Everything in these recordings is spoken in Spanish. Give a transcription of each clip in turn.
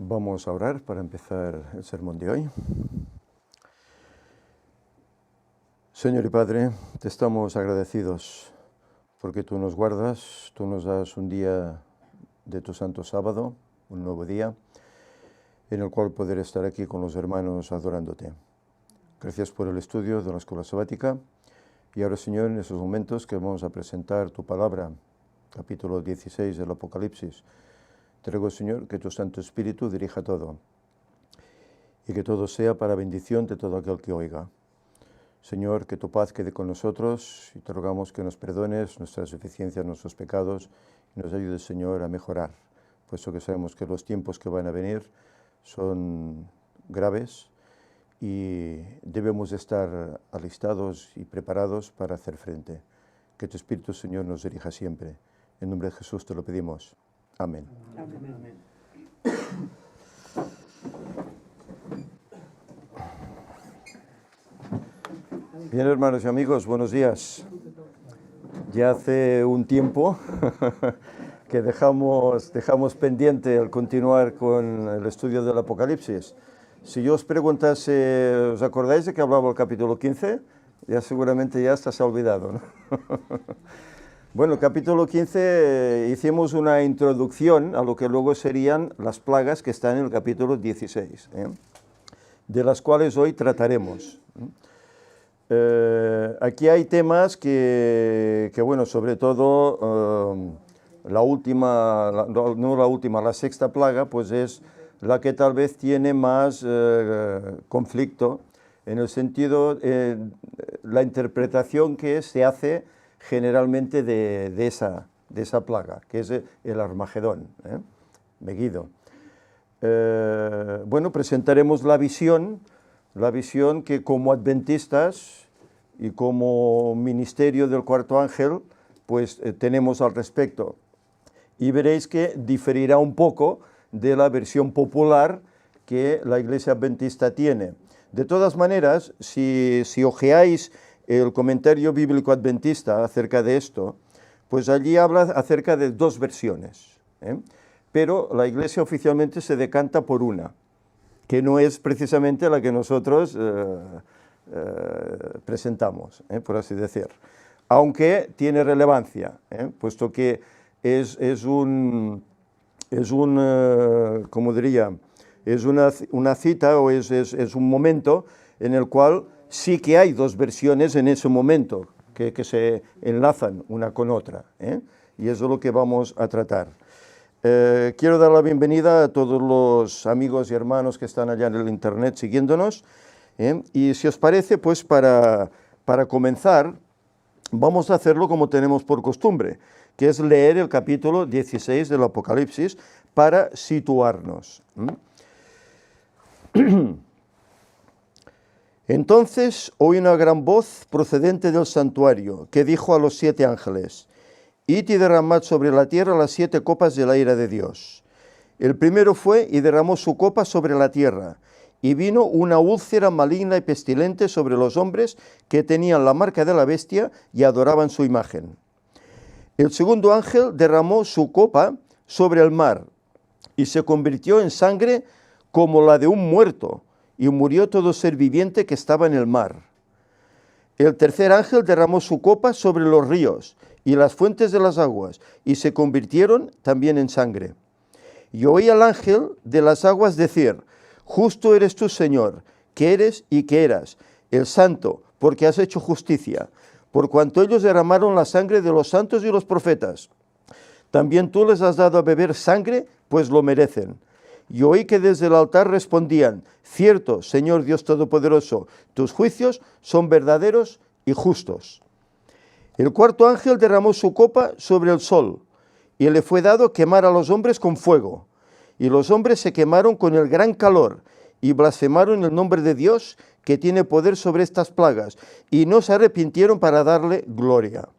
Vamos a orar para empezar el sermón de hoy. Señor y Padre, te estamos agradecidos porque tú nos guardas, tú nos das un día de tu santo sábado, un nuevo día, en el cual poder estar aquí con los hermanos adorándote. Gracias por el estudio de la escuela sabática. Y ahora, Señor, en esos momentos que vamos a presentar tu palabra, capítulo 16 del Apocalipsis, te ruego, Señor, que tu Santo Espíritu dirija todo y que todo sea para bendición de todo aquel que oiga. Señor, que tu paz quede con nosotros y te rogamos que nos perdones nuestras deficiencias, nuestros pecados y nos ayudes, Señor, a mejorar, puesto que sabemos que los tiempos que van a venir son graves y debemos estar alistados y preparados para hacer frente. Que tu Espíritu, Señor, nos dirija siempre. En nombre de Jesús te lo pedimos. Amén. Amén. Bien, hermanos y amigos, buenos días. Ya hace un tiempo que dejamos pendiente el continuar con el estudio del Apocalipsis. Si yo os preguntase, ¿os acordáis de que hablaba el capítulo 15? Ya seguramente ya hasta se ha olvidado, ¿no? Bueno, capítulo 15 hicimos una introducción a lo que luego serían las plagas que están en el capítulo 16, de las cuales hoy trataremos. Aquí hay temas que bueno, sobre todo la sexta plaga, pues es la que tal vez tiene más conflicto, en el sentido, la interpretación que se hace generalmente de esa plaga, que es el Armagedón, Meguido. Bueno, presentaremos la visión que como adventistas y como ministerio del cuarto ángel, pues tenemos al respecto. Y veréis que diferirá un poco de la versión popular que la Iglesia Adventista tiene. De todas maneras, si ojeáis el comentario bíblico adventista acerca de esto, pues allí habla acerca de dos versiones, pero la Iglesia oficialmente se decanta por una, que no es precisamente la que nosotros presentamos, por así decir, aunque tiene relevancia, puesto que es una cita o es un momento en el cual sí que hay dos versiones en ese momento que se enlazan una con otra, y eso es lo que vamos a tratar. Quiero dar la bienvenida a todos los amigos y hermanos que están allá en el internet siguiéndonos, y si os parece, pues para comenzar vamos a hacerlo como tenemos por costumbre, que es leer el capítulo 16 del Apocalipsis para situarnos. Entonces oí una gran voz procedente del santuario, que dijo a los 7 ángeles: Id y derramad sobre la tierra las 7 copas de la ira de Dios. El primero fue y derramó su copa sobre la tierra, y vino una úlcera maligna y pestilente sobre los hombres que tenían la marca de la bestia y adoraban su imagen. El segundo ángel derramó su copa sobre el mar, y se convirtió en sangre como la de un muerto, y murió todo ser viviente que estaba en el mar. El tercer ángel derramó su copa sobre los ríos y las fuentes de las aguas, y se convirtieron también en sangre. Y oí al ángel de las aguas decir: Justo eres tú, Señor, que eres y que eras, el santo, porque has hecho justicia, por cuanto ellos derramaron la sangre de los santos y los profetas. También tú les has dado a beber sangre, pues lo merecen. Y oí que desde el altar respondían: Cierto, Señor Dios Todopoderoso, tus juicios son verdaderos y justos. El cuarto ángel derramó su copa sobre el sol, y le fue dado quemar a los hombres con fuego. Y los hombres se quemaron con el gran calor, y blasfemaron el nombre de Dios, que tiene poder sobre estas plagas, y no se arrepintieron para darle gloria.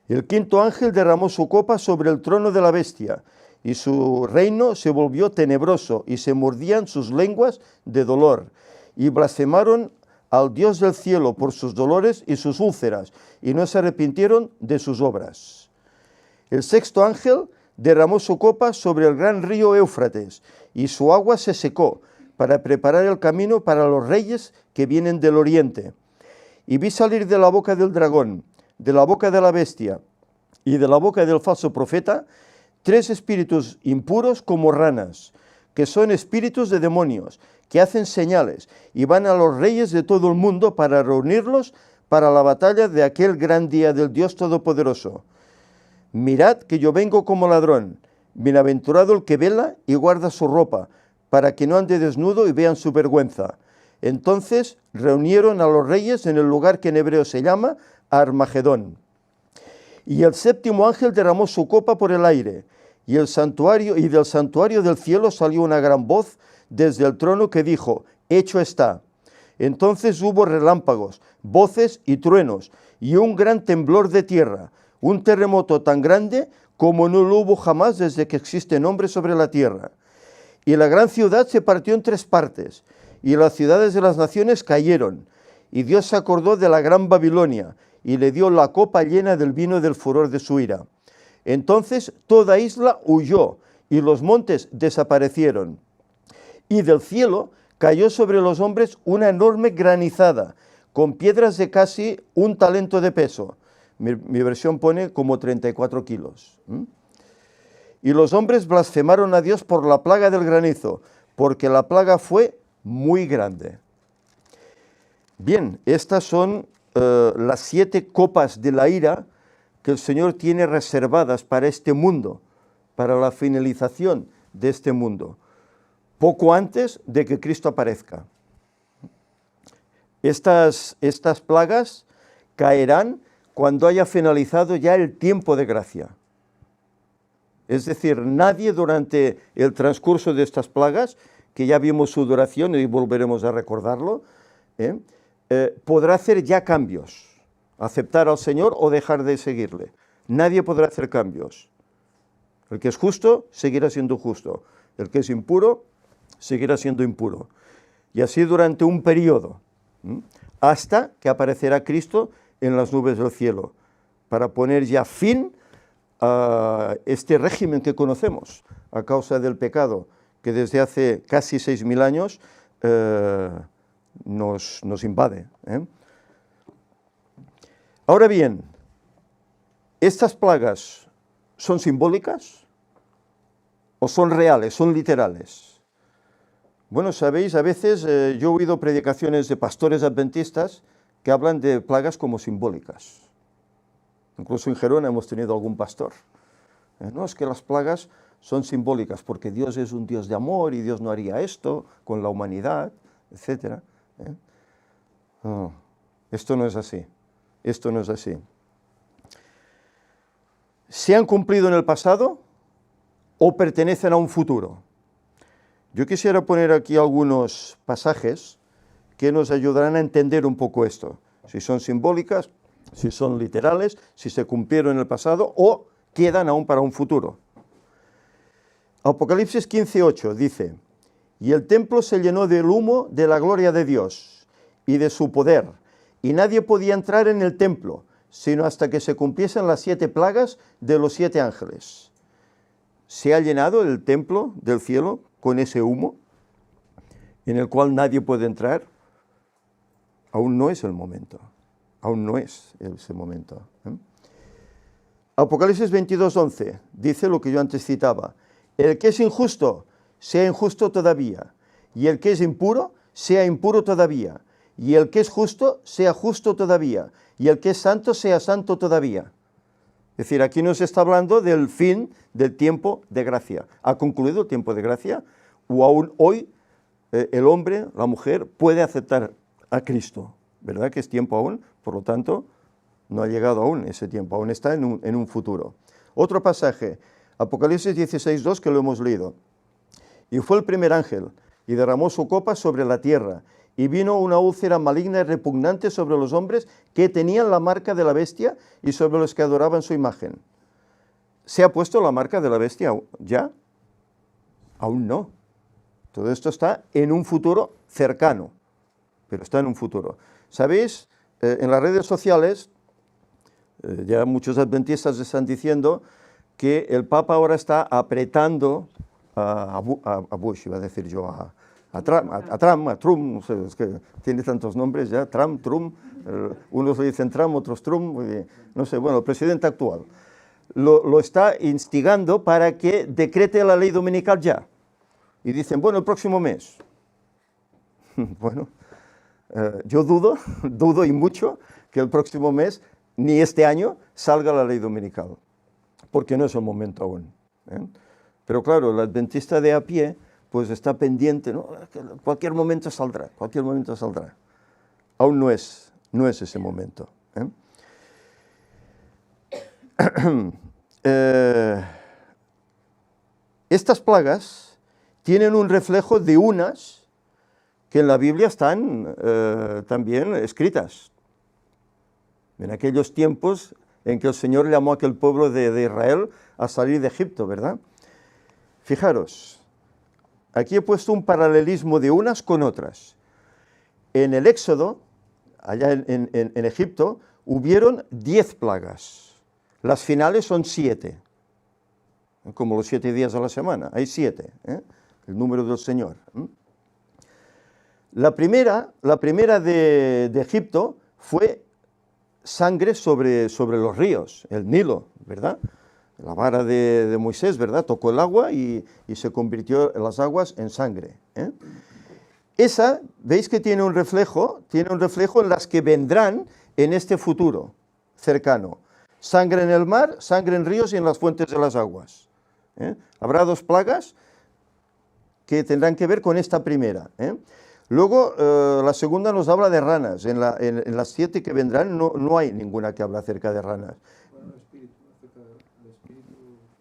El quinto ángel derramó su copa sobre el trono de la bestia, y su reino se volvió tenebroso, y se mordían sus lenguas de dolor, y blasfemaron al Dios del cielo por sus dolores y sus úlceras, y no se arrepintieron de sus obras. El sexto ángel derramó su copa sobre el gran río Éufrates, y su agua se secó, para preparar el camino para los reyes que vienen del oriente. Y vi salir de la boca del dragón, de la boca de la bestia y de la boca del falso profeta, 3 espíritus impuros como ranas, que son espíritus de demonios, que hacen señales, y van a los reyes de todo el mundo para reunirlos para la batalla de aquel gran día del Dios Todopoderoso. Mirad que yo vengo como ladrón, bienaventurado el que vela y guarda su ropa, para que no ande desnudo y vean su vergüenza. Entonces reunieron a los reyes en el lugar que en hebreo se llama Armagedón. Y el séptimo ángel derramó su copa por el aire, y del santuario del cielo salió una gran voz desde el trono que dijo: hecho está. Entonces hubo relámpagos, voces y truenos, y un gran temblor de tierra, un terremoto tan grande como no lo hubo jamás desde que existen hombres sobre la tierra. Y la gran ciudad se partió en 3 partes, y las ciudades de las naciones cayeron. Y Dios se acordó de la gran Babilonia, y le dio la copa llena del vino del furor de su ira. Entonces toda isla huyó, y los montes desaparecieron. Y del cielo cayó sobre los hombres una enorme granizada, con piedras de casi 1 talento de peso. Mi versión pone como 34 kilos. Y los hombres blasfemaron a Dios por la plaga del granizo, porque la plaga fue muy grande. Bien, estas son las 7 copas de la ira que el Señor tiene reservadas para este mundo, para la finalización de este mundo, poco antes de que Cristo aparezca. Estas plagas caerán cuando haya finalizado ya el tiempo de gracia. Es decir, nadie durante el transcurso de estas plagas, que ya vimos su duración y volveremos a recordarlo, podrá hacer ya cambios, aceptar al Señor o dejar de seguirle. Nadie podrá hacer cambios. El que es justo seguirá siendo justo, el que es impuro seguirá siendo impuro. Y así durante un periodo, hasta que aparecerá Cristo en las nubes del cielo, para poner ya fin a este régimen que conocemos a causa del pecado, que desde hace casi 6.000 años nos invade. Ahora bien, ¿estas plagas son simbólicas o son reales, son literales? Bueno, sabéis, a veces yo he oído predicaciones de pastores adventistas que hablan de plagas como simbólicas. Incluso en Gerona hemos tenido algún pastor. No, es que las plagas son simbólicas porque Dios es un Dios de amor y Dios no haría esto con la humanidad, etc. No, esto no es así. Esto no es así. ¿Se han cumplido en el pasado o pertenecen a un futuro? Yo quisiera poner aquí algunos pasajes que nos ayudarán a entender un poco esto. Si son simbólicas, si son literales, si se cumplieron en el pasado o quedan aún para un futuro. Apocalipsis 15:8 dice: y el templo se llenó del humo de la gloria de Dios y de su poder, y nadie podía entrar en el templo, sino hasta que se cumpliesen las 7 plagas de los 7 ángeles. ¿Se ha llenado el templo del cielo con ese humo en el cual nadie puede entrar? Aún no es el momento. Aún no es ese momento. Apocalipsis 22:11 dice lo que yo antes citaba: el que es injusto, sea injusto todavía, y el que es impuro, sea impuro todavía, y el que es justo, sea justo todavía, y el que es santo, sea santo todavía. Es decir, aquí nos está hablando del fin del tiempo de gracia. ¿Ha concluido el tiempo de gracia? ¿O aún hoy el hombre, la mujer, puede aceptar a Cristo? ¿Verdad que es tiempo aún? Por lo tanto, no ha llegado aún ese tiempo, aún está en un futuro. Otro pasaje, Apocalipsis 16:2, que lo hemos leído. Y fue el primer ángel, y derramó su copa sobre la tierra, y vino una úlcera maligna y repugnante sobre los hombres que tenían la marca de la bestia y sobre los que adoraban su imagen. ¿Se ha puesto la marca de la bestia ya? Aún no. Todo esto está en un futuro cercano, pero está en un futuro. ¿Sabéis? En las redes sociales, ya muchos adventistas están diciendo que el Papa ahora está apretando a Bush, iba a decir yo, a Trump, no sé, es que tiene tantos nombres ya, Trump, unos le dicen Trump, otros Trump, no sé, bueno, el presidente actual. Lo está instigando para que decrete la ley dominical ya. Y dicen, bueno, el próximo mes. Bueno, yo dudo y mucho que el próximo mes, ni este año, salga la ley dominical, porque no es el momento aún. Pero claro, el adventista de a pie, pues está pendiente, ¿no? Cualquier momento saldrá, cualquier momento saldrá. Aún no es ese momento. Estas plagas tienen un reflejo de unas que en la Biblia están también escritas. En aquellos tiempos en que el Señor llamó a aquel pueblo de Israel a salir de Egipto, ¿verdad? Fijaros, aquí he puesto un paralelismo de unas con otras. En el Éxodo, allá en Egipto, hubieron 10 plagas. Las finales son 7, como los 7 días de la semana, hay 7, el número del Señor. La primera de Egipto fue sangre sobre los ríos, el Nilo, ¿verdad? La vara de Moisés, ¿verdad? Tocó el agua y se convirtió las aguas en sangre. Esa, veis que tiene un reflejo en las que vendrán en este futuro cercano. Sangre en el mar, sangre en ríos y en las fuentes de las aguas. Habrá 2 plagas que tendrán que ver con esta primera. Luego, la segunda nos habla de ranas. En las 7 que vendrán no hay ninguna que habla acerca de ranas. Bueno, acerca del espíritu.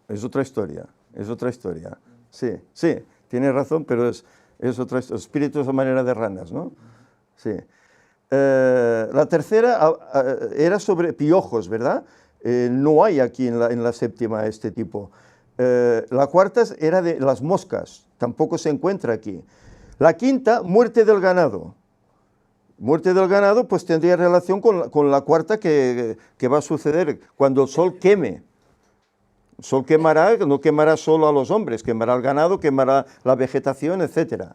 Es otra historia. Sí, tiene razón, pero es otra historia. Espíritus a manera de ranas, ¿no? Sí. La tercera era sobre piojos, ¿verdad? No hay aquí en la séptima este tipo. La cuarta era de las moscas, tampoco se encuentra aquí. La quinta, muerte del ganado. Muerte del ganado pues tendría relación con la cuarta que va a suceder cuando el sol queme. El sol quemará, no quemará solo a los hombres, quemará el ganado, quemará la vegetación, etc.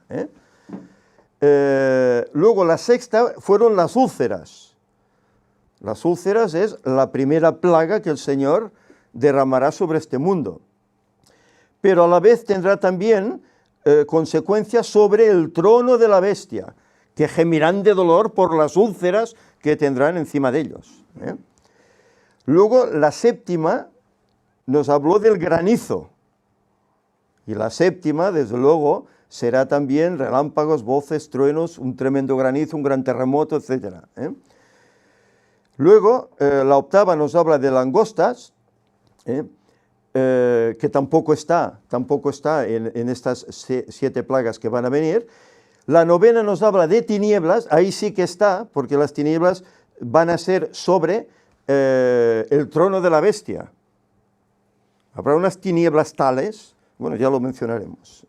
Luego la sexta fueron las úlceras. Las úlceras es la primera plaga que el Señor derramará sobre este mundo. Pero a la vez tendrá también consecuencias sobre el trono de la bestia, que gemirán de dolor por las úlceras que tendrán encima de ellos. Luego la séptima nos habló del granizo, y la séptima, desde luego, será también relámpagos, voces, truenos, un tremendo granizo, un gran terremoto, etc. Luego, la octava nos habla de langostas, que tampoco está en estas 7 plagas que van a venir. La novena nos habla de tinieblas, ahí sí que está, porque las tinieblas van a ser sobre el trono de la bestia. Habrá unas tinieblas tales, bueno, ya lo mencionaremos.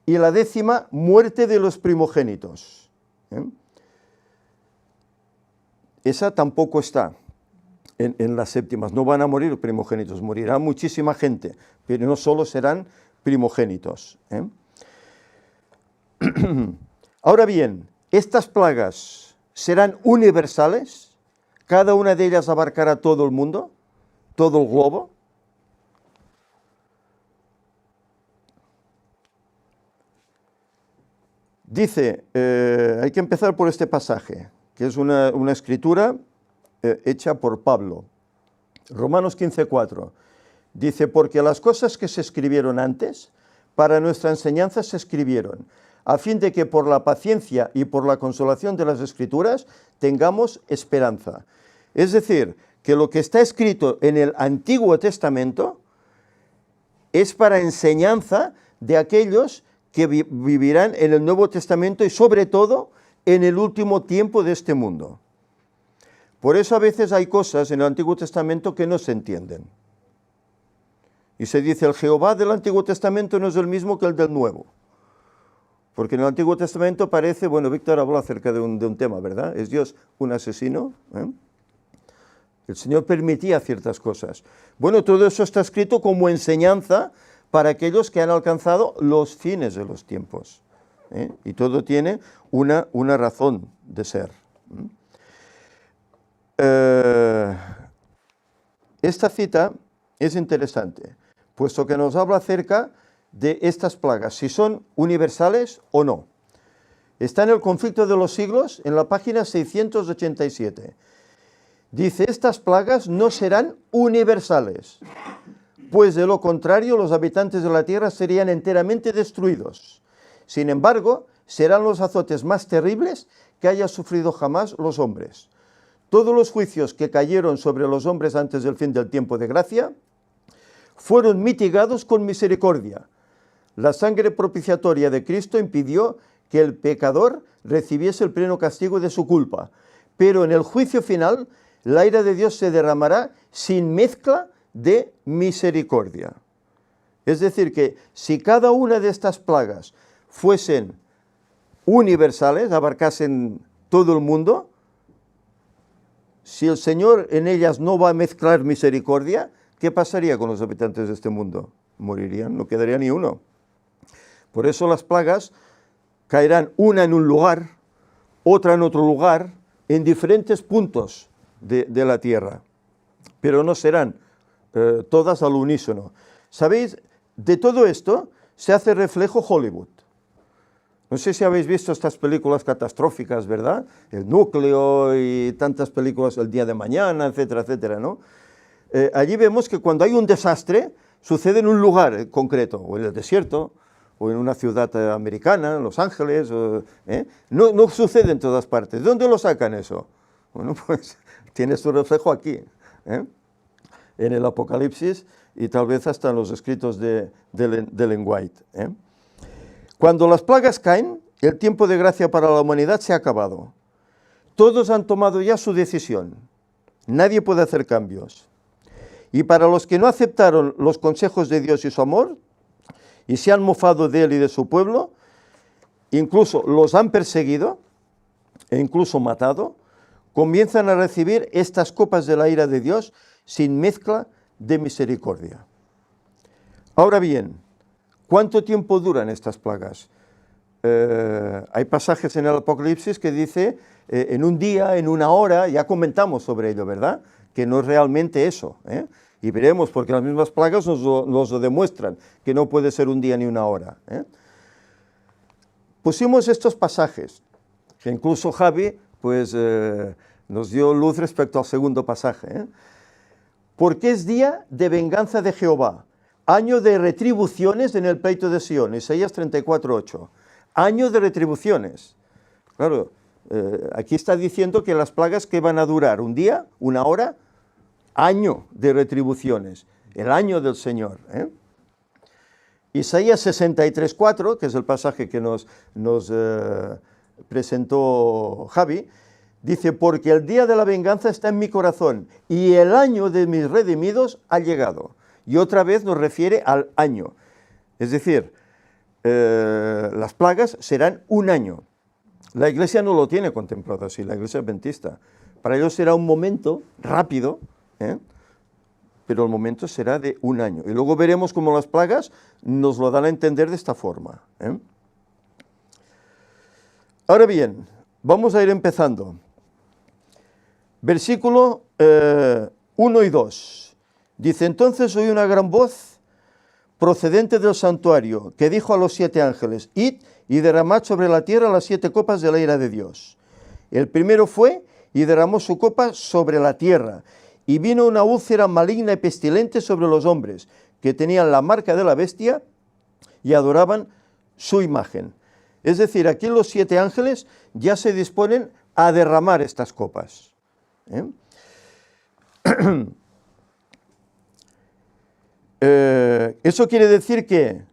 Y la décima, muerte de los primogénitos. Esa tampoco está en las séptimas, no van a morir los primogénitos, morirá muchísima gente, pero no solo serán primogénitos. Ahora bien, estas plagas serán universales, cada una de ellas abarcará todo el mundo, todo el globo. Dice, hay que empezar por este pasaje, que es una escritura hecha por Pablo. Romanos 15:4. Dice, porque las cosas que se escribieron antes, para nuestra enseñanza se escribieron, a fin de que por la paciencia y por la consolación de las Escrituras tengamos esperanza. Es decir, que lo que está escrito en el Antiguo Testamento es para enseñanza de aquellos que vivirán en el Nuevo Testamento y sobre todo en el último tiempo de este mundo. Por eso a veces hay cosas en el Antiguo Testamento que no se entienden. Y se dice, el Jehová del Antiguo Testamento no es el mismo que el del Nuevo. Porque en el Antiguo Testamento parece, bueno, Víctor habló acerca de un tema, ¿verdad? ¿Es Dios un asesino? El Señor permitía ciertas cosas. Bueno, todo eso está escrito como enseñanza para aquellos que han alcanzado los fines de los tiempos. Y todo tiene una razón de ser. Esta cita es interesante, puesto que nos habla acerca de estas plagas, si son universales o no. Está en el Conflicto de los Siglos, en la página 687. Dice, estas plagas no serán universales, pues de lo contrario los habitantes de la tierra serían enteramente destruidos. Sin embargo, serán los azotes más terribles que haya sufrido jamás los hombres. Todos los juicios que cayeron sobre los hombres antes del fin del tiempo de gracia fueron mitigados con misericordia. La sangre propiciatoria de Cristo impidió que el pecador recibiese el pleno castigo de su culpa, pero en el juicio final la ira de Dios se derramará sin mezcla de misericordia. Es decir, que si cada una de estas plagas fuesen universales, abarcasen todo el mundo, si el Señor en ellas no va a mezclar misericordia, ¿qué pasaría con los habitantes de este mundo? Morirían, no quedaría ni uno. Por eso las plagas caerán una en un lugar, otra en otro lugar, en diferentes puntos de la tierra, pero no serán todas al unísono. ¿Sabéis? De todo esto se hace reflejo Hollywood. No sé si habéis visto estas películas catastróficas, ¿verdad? El Núcleo y tantas películas, El Día de Mañana, etcétera, etcétera, ¿no? Allí vemos que cuando hay un desastre, sucede en un lugar concreto, o en el desierto, o en una ciudad americana, en Los Ángeles, no sucede en todas partes. ¿De dónde lo sacan eso? Bueno, pues tiene su reflejo aquí, en el Apocalipsis y tal vez hasta en los escritos de Ellen White. Cuando las plagas caen, el tiempo de gracia para la humanidad se ha acabado. Todos han tomado ya su decisión. Nadie puede hacer cambios. Y para los que no aceptaron los consejos de Dios y su amor, y se han mofado de él y de su pueblo, incluso los han perseguido e incluso matado, comienzan a recibir estas copas de la ira de Dios sin mezcla de misericordia. Ahora bien, ¿cuánto tiempo duran estas plagas? Hay pasajes en el Apocalipsis que dice en un día, en una hora, ya comentamos sobre ello, ¿verdad? Que no es realmente eso, y veremos, porque las mismas plagas nos lo demuestran, que no puede ser un día ni una hora. Pusimos estos pasajes, que incluso Javi pues, nos dio luz respecto al segundo pasaje. Porque es día de venganza de Jehová, año de retribuciones en el pleito de Sión, Isaías 34:8. Año de retribuciones. Claro, aquí está diciendo que las plagas que van a durar un día, una hora, año de retribuciones, el año del Señor. Isaías 63:4, que es el pasaje que nos presentó Javi, dice, porque el día de la venganza está en mi corazón y el año de mis redimidos ha llegado. Y otra vez nos refiere al año. Es decir, las plagas serán un año. La Iglesia no lo tiene contemplado así, la Iglesia adventista. Para ellos será un momento rápido, pero el momento será de un año. Y luego veremos cómo las plagas nos lo dan a entender de esta forma. Ahora bien, vamos a ir empezando. Versículo 1 y 2. Dice, entonces oí una gran voz procedente del santuario, que dijo a los 7 ángeles, id y derramad sobre la tierra las 7 copas de la ira de Dios. El primero fue y derramó su copa sobre la tierra, y vino una úlcera maligna y pestilente sobre los hombres, que tenían la marca de la bestia y adoraban su imagen. Es decir, aquí los 7 ángeles ya se disponen a derramar estas copas. Eso quiere decir que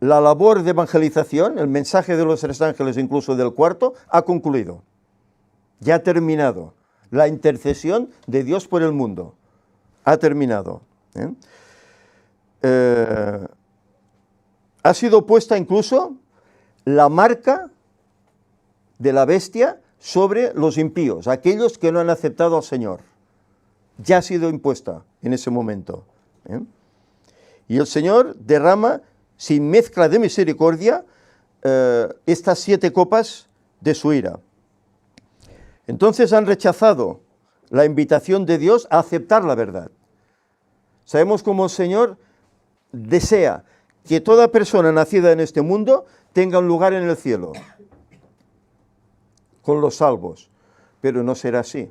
la labor de evangelización, el mensaje de los 3 ángeles, incluso del cuarto, ha concluido. Ya ha terminado. La intercesión de Dios por el mundo ha terminado. Ha sido puesta incluso la marca de la bestia sobre los impíos, aquellos que no han aceptado al Señor. ya ha sido impuesta en ese momento. Y el Señor derrama, sin mezcla de misericordia, estas 7 copas de su ira. Entonces han rechazado la invitación de Dios a aceptar la verdad. Sabemos cómo el Señor desea que toda persona nacida en este mundo tenga un lugar en el cielo, con los salvos, pero no será así.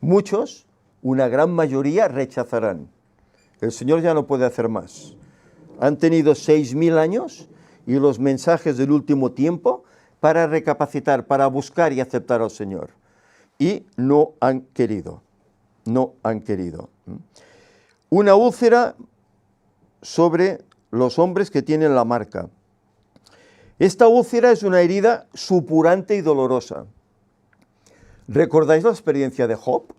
Muchos, una gran mayoría, rechazarán. El Señor ya no puede hacer más. Han tenido 6.000 años y los mensajes del último tiempo para recapacitar, para buscar y aceptar al Señor. Y no han querido. No han querido. Una úlcera sobre los hombres que tienen la marca. Esta úlcera es una herida supurante y dolorosa. ¿Recordáis la experiencia de Job?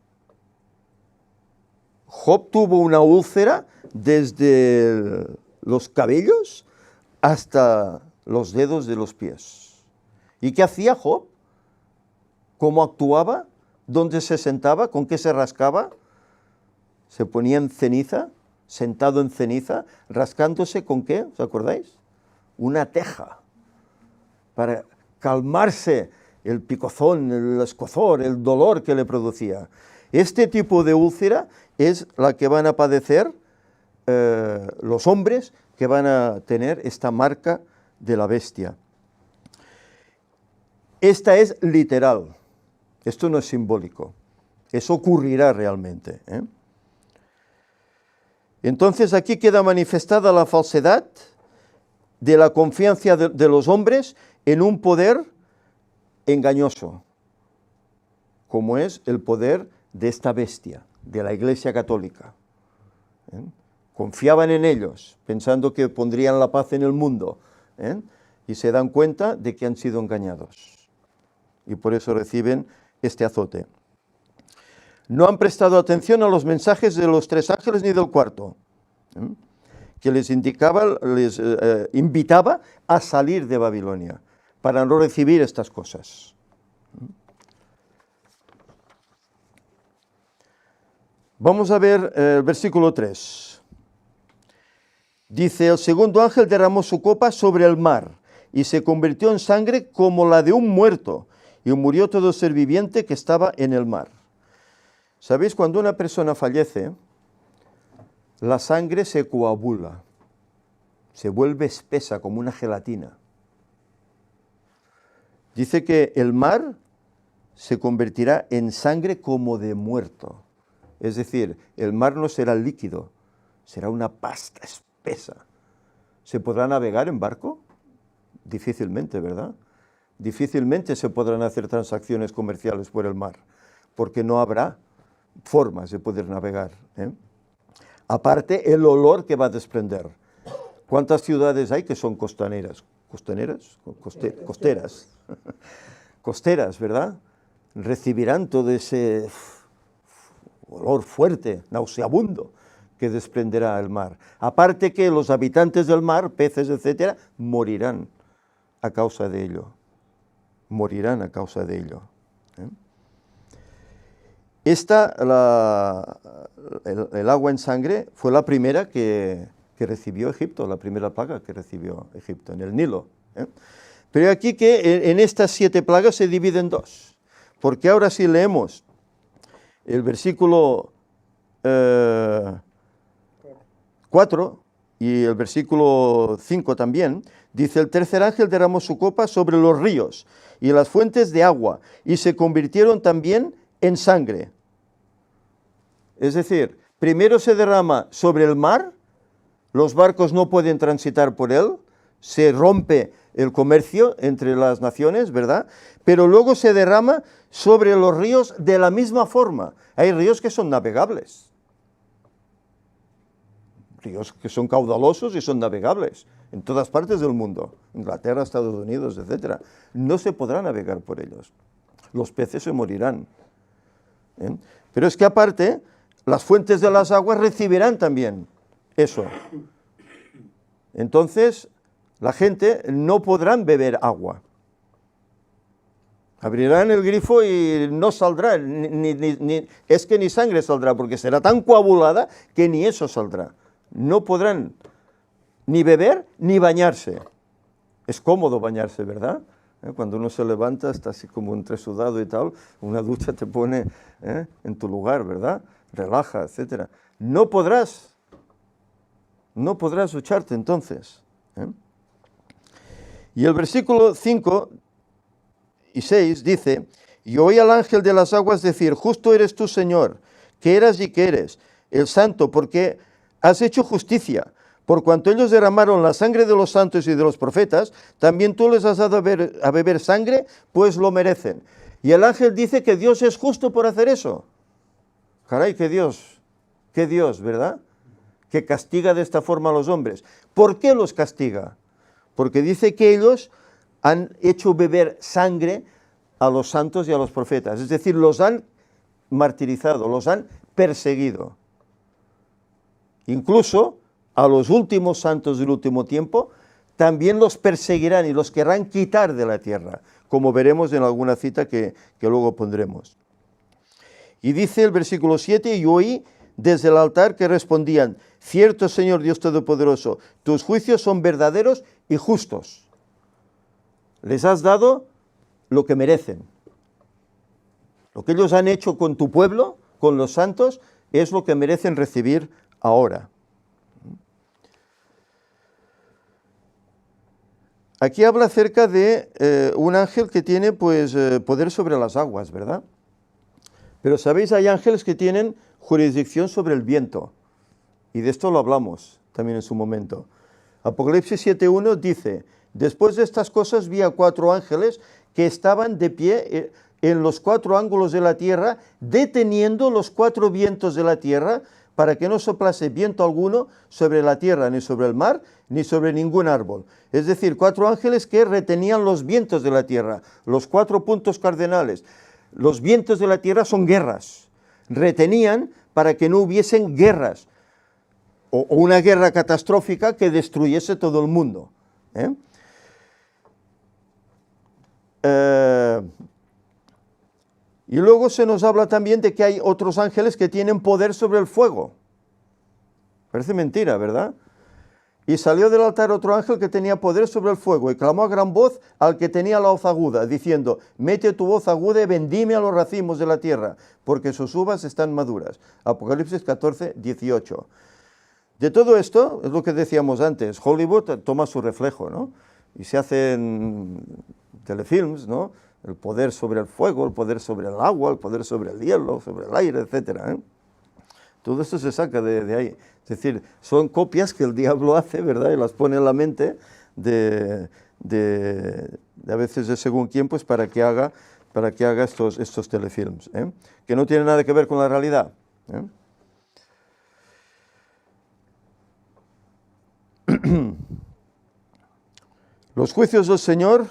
Job tuvo una úlcera desde los cabellos hasta los dedos de los pies. ¿Y qué hacía Job? ¿Cómo actuaba? ¿Dónde se sentaba? ¿Con qué se rascaba? Se ponía en ceniza, sentado en ceniza, rascándose ¿con qué? ¿Os acordáis? Una teja, para calmarse el picozón, el escozor, el dolor que le producía. Este tipo de úlcera es la que van a padecer los hombres que van a tener esta marca de la bestia. Esta es literal, esto no es simbólico, eso ocurrirá realmente. Entonces aquí queda manifestada la falsedad de la confianza de los hombres en un poder engañoso, como es el poder de esta bestia, de la Iglesia Católica. Confiaban en ellos, pensando que pondrían la paz en el mundo, y se dan cuenta de que han sido engañados. Y por eso reciben este azote. No han prestado atención a los mensajes de los 3 ángeles ni del cuarto, que les invitaba a salir de Babilonia, para no recibir estas cosas. Vamos a ver el versículo 3. Dice, el segundo ángel derramó su copa sobre el mar y se convirtió en sangre como la de un muerto, y murió todo ser viviente que estaba en el mar. ¿Sabéis? Cuando una persona fallece, la sangre se coagula, se vuelve espesa como una gelatina. Dice que el mar se convertirá en sangre como de muerto. Es decir, el mar no será líquido, será una pasta espesa. ¿Se podrá navegar en barco? Difícilmente, ¿verdad? Difícilmente se podrán hacer transacciones comerciales por el mar, porque no habrá formas de poder navegar. Aparte, el olor que va a desprender. ¿Cuántas ciudades hay que son costaneras? ¿Costaneras? Costeras. Costeras, ¿verdad? Recibirán todo ese olor fuerte, nauseabundo, que desprenderá el mar. Aparte que los habitantes del mar, peces, etcétera, morirán a causa de ello. Morirán a causa de ello. El agua en sangre fue la primera que recibió Egipto, la primera plaga que recibió Egipto, en el Nilo. Pero aquí que en estas 7 plagas se dividen en 2, porque ahora si leemos el versículo 4 y el versículo 5 también, dice, el tercer ángel derramó su copa sobre los ríos y las fuentes de agua, y se convirtieron también en sangre. Es decir, primero se derrama sobre el mar, los barcos no pueden transitar por él, se rompe el comercio entre las naciones, ¿verdad? Pero luego se derrama sobre los ríos de la misma forma. Hay ríos que son navegables, ríos que son caudalosos y son navegables en todas partes del mundo, Inglaterra, Estados Unidos, etc. No se podrá navegar por ellos, los peces se morirán. Pero es que aparte, las fuentes de las aguas recibirán también eso. Entonces, la gente no podrán beber agua. Abrirán el grifo y no saldrá, es que ni sangre saldrá, porque será tan coagulada que ni eso saldrá. No podrán ni beber ni bañarse. Es cómodo bañarse, ¿verdad? Cuando uno se levanta, está así como entresudado y tal, una ducha te pone en tu lugar, ¿verdad? Relaja, etc. No podrás ducharte entonces. Y el versículo 5 y 6 dice, y oí al ángel de las aguas decir, justo eres tú, Señor, que eras y que eres, el santo, porque has hecho justicia. Por cuanto ellos derramaron la sangre de los santos y de los profetas, también tú les has dado a beber sangre, pues lo merecen. Y el ángel dice que Dios es justo por hacer eso. Caray, qué Dios, ¿verdad? Que castiga de esta forma a los hombres. ¿Por qué los castiga? Porque dice que ellos han hecho beber sangre a los santos y a los profetas. Es decir, los han martirizado, los han perseguido. Incluso a los últimos santos del último tiempo también los perseguirán y los querrán quitar de la tierra, como veremos en alguna cita que luego pondremos. Y dice el versículo 7, y oí desde el altar que respondían, cierto Señor Dios Todopoderoso, tus juicios son verdaderos y justos. Les has dado lo que merecen. Lo que ellos han hecho con tu pueblo, con los santos, es lo que merecen recibir ahora. Aquí habla acerca de un ángel que tiene poder sobre las aguas, ¿verdad? Pero sabéis, hay ángeles que tienen jurisdicción sobre el viento. Y de esto lo hablamos también en su momento. Apocalipsis 7.1 dice, después de estas cosas vi a 4 ángeles que estaban de pie en los 4 ángulos de la tierra, deteniendo los 4 vientos de la tierra, para que no soplase viento alguno sobre la tierra, ni sobre el mar, ni sobre ningún árbol. Es decir, 4 ángeles que retenían los vientos de la tierra, los 4 puntos cardenales. Los vientos de la tierra son guerras. Retenían para que no hubiesen guerras, o una guerra catastrófica que destruyese todo el mundo. Y luego se nos habla también de que hay otros ángeles que tienen poder sobre el fuego. Parece mentira, ¿verdad? Y salió del altar otro ángel que tenía poder sobre el fuego y clamó a gran voz al que tenía la hoz aguda, diciendo, mete tu voz aguda y vendime a los racimos de la tierra, porque sus uvas están maduras. Apocalipsis 14, 18. De todo esto, es lo que decíamos antes, Hollywood toma su reflejo, ¿no? Y se hacen telefilms, ¿no? El poder sobre el fuego, el poder sobre el agua, el poder sobre el hielo, sobre el aire, etc. Todo esto se saca de ahí. Es decir, son copias que el diablo hace, ¿verdad? Y las pone en la mente de a veces de según quién, pues para que haga estos telefilms, que no tienen nada que ver con la realidad. Los juicios del Señor,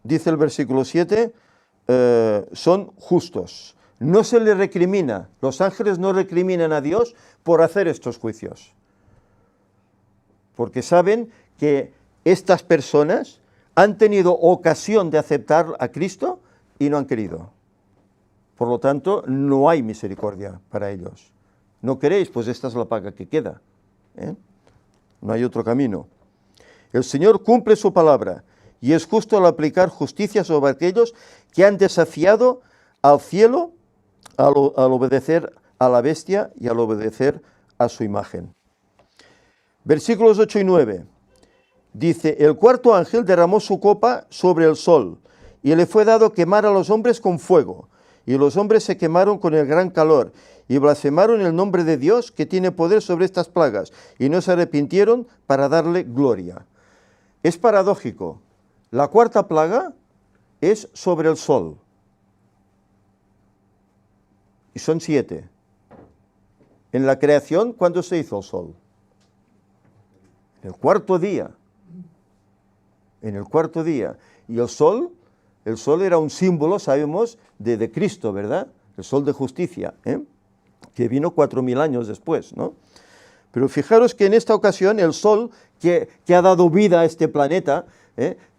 dice el versículo 7, son justos. No se le recrimina, los ángeles no recriminan a Dios por hacer estos juicios. Porque saben que estas personas han tenido ocasión de aceptar a Cristo y no han querido. Por lo tanto, no hay misericordia para ellos. ¿No queréis? Pues esta es la paga que queda. No hay otro camino. El Señor cumple su palabra y es justo al aplicar justicia sobre aquellos que han desafiado al cielo al obedecer a la bestia y al obedecer a su imagen. Versículos 8 y 9. Dice, el cuarto ángel derramó su copa sobre el sol y le fue dado quemar a los hombres con fuego. Y los hombres se quemaron con el gran calor y blasfemaron el nombre de Dios que tiene poder sobre estas plagas y no se arrepintieron para darle gloria. Es paradójico. La cuarta plaga es sobre el sol. Y son 7. En la creación, ¿cuándo se hizo el sol? En el cuarto día. En el cuarto día. Y el sol era un símbolo, sabemos, de Cristo, ¿verdad? El sol de justicia, que vino 4000 años después, ¿no? Pero fijaros que en esta ocasión el sol que ha dado vida a este planeta,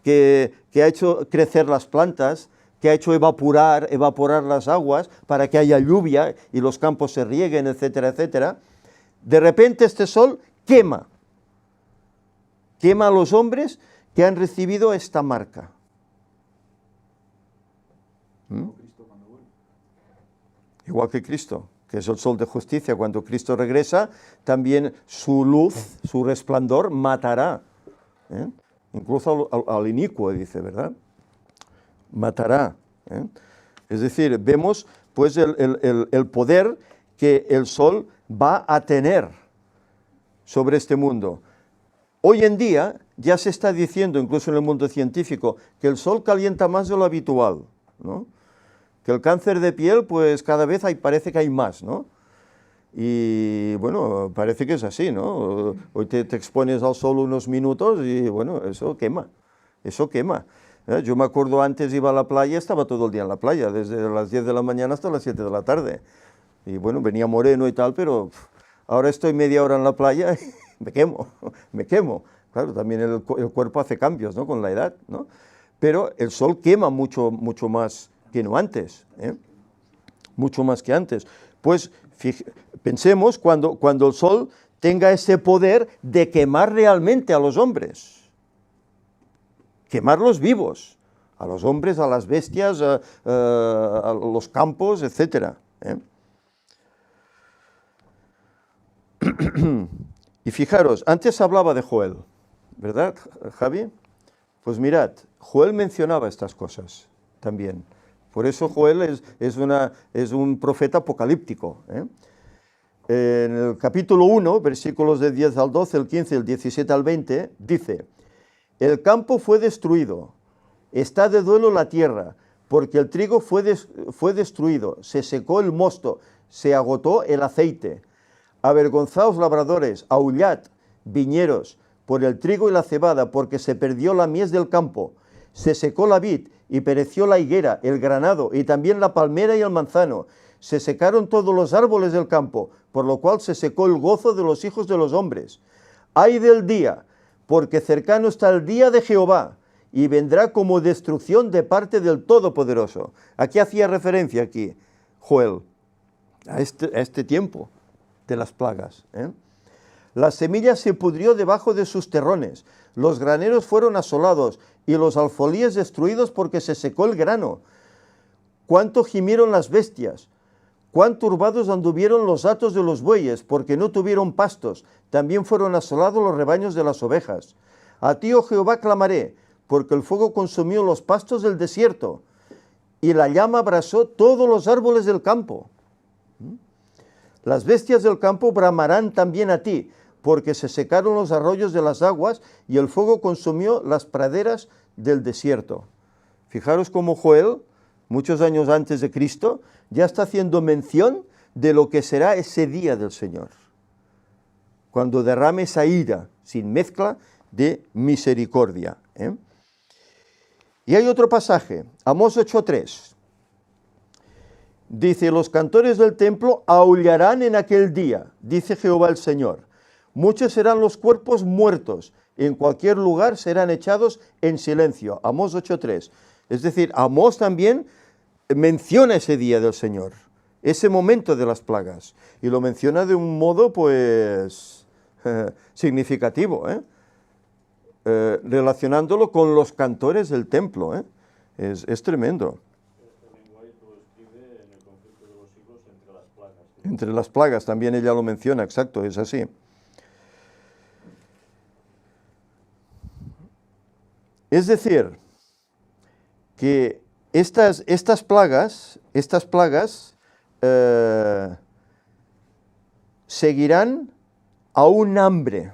que ha hecho crecer las plantas, que ha hecho evaporar las aguas para que haya lluvia y los campos se rieguen, etcétera, etcétera. De repente este sol quema a los hombres que han recibido esta marca. Cristo cuando vuelve. Igual que Cristo, que es el sol de justicia. Cuando Cristo regresa, también su luz, su resplandor matará. Incluso al inicuo, dice, ¿verdad? Matará. Es decir, vemos pues el poder que el sol va a tener sobre este mundo. Hoy en día ya se está diciendo, incluso en el mundo científico, que el sol calienta más de lo habitual, ¿no? Que el cáncer de piel, pues cada vez parece que hay más, ¿no? Y bueno, parece que es así, ¿no? Hoy te expones al sol unos minutos y bueno, eso quema. Yo me acuerdo antes iba a la playa, estaba todo el día en la playa, desde las 10 de la mañana hasta las 7 de la tarde. Y bueno, venía moreno y tal, pero ahora estoy media hora en la playa y me quemo. Claro, también el cuerpo hace cambios, ¿no? Con la edad, ¿no? Pero el sol quema mucho más que no antes, mucho más que antes. Pues pensemos cuando el sol tenga ese poder de quemar realmente a los hombres. Quemarlos vivos, a los hombres, a las bestias, a los campos, etc. Y fijaros, antes hablaba de Joel, ¿verdad, Javi? Pues mirad, Joel mencionaba estas cosas también. Por eso Joel es un profeta apocalíptico. En el capítulo 1, versículos del 10 al 12, el 15, el 17 al 20, dice: el campo fue destruido, está de duelo la tierra, porque el trigo fue destruido, se secó el mosto, se agotó el aceite. Avergonzaos labradores, aullad, viñeros, por el trigo y la cebada, porque se perdió la mies del campo. Se secó la vid y pereció la higuera, el granado y también la palmera y el manzano. Se secaron todos los árboles del campo, por lo cual se secó el gozo de los hijos de los hombres. ¡Ay del día! Porque cercano está el día de Jehová, y vendrá como destrucción de parte del Todopoderoso. Aquí hacía referencia Joel, a este tiempo de las plagas. La semilla se pudrió debajo de sus terrones, los graneros fueron asolados, y los alfolíes destruidos porque se secó el grano. Cuánto gimieron las bestias, cuán turbados anduvieron los hatos de los bueyes, porque no tuvieron pastos, también fueron asolados los rebaños de las ovejas. A ti, oh Jehová, clamaré, porque el fuego consumió los pastos del desierto, y la llama abrasó todos los árboles del campo. Las bestias del campo bramarán también a ti, porque se secaron los arroyos de las aguas, y el fuego consumió las praderas del desierto. Fijaros cómo Joel, muchos años antes de Cristo, ya está haciendo mención de lo que será ese día del Señor, cuando derrame esa ira sin mezcla de misericordia. Y hay otro pasaje, Amós 8:3. Dice: los cantores del templo aullarán en aquel día, dice Jehová el Señor. Muchos serán los cuerpos muertos, en cualquier lugar serán echados en silencio. Amós 8:3. Es decir, Amós también menciona ese día del Señor, ese momento de las plagas, y lo menciona de un modo pues significativo, relacionándolo con los cantores del templo. Es tremendo. Entre las plagas, también ella lo menciona, exacto, es así. Es decir, que estas plagas seguirán a un hambre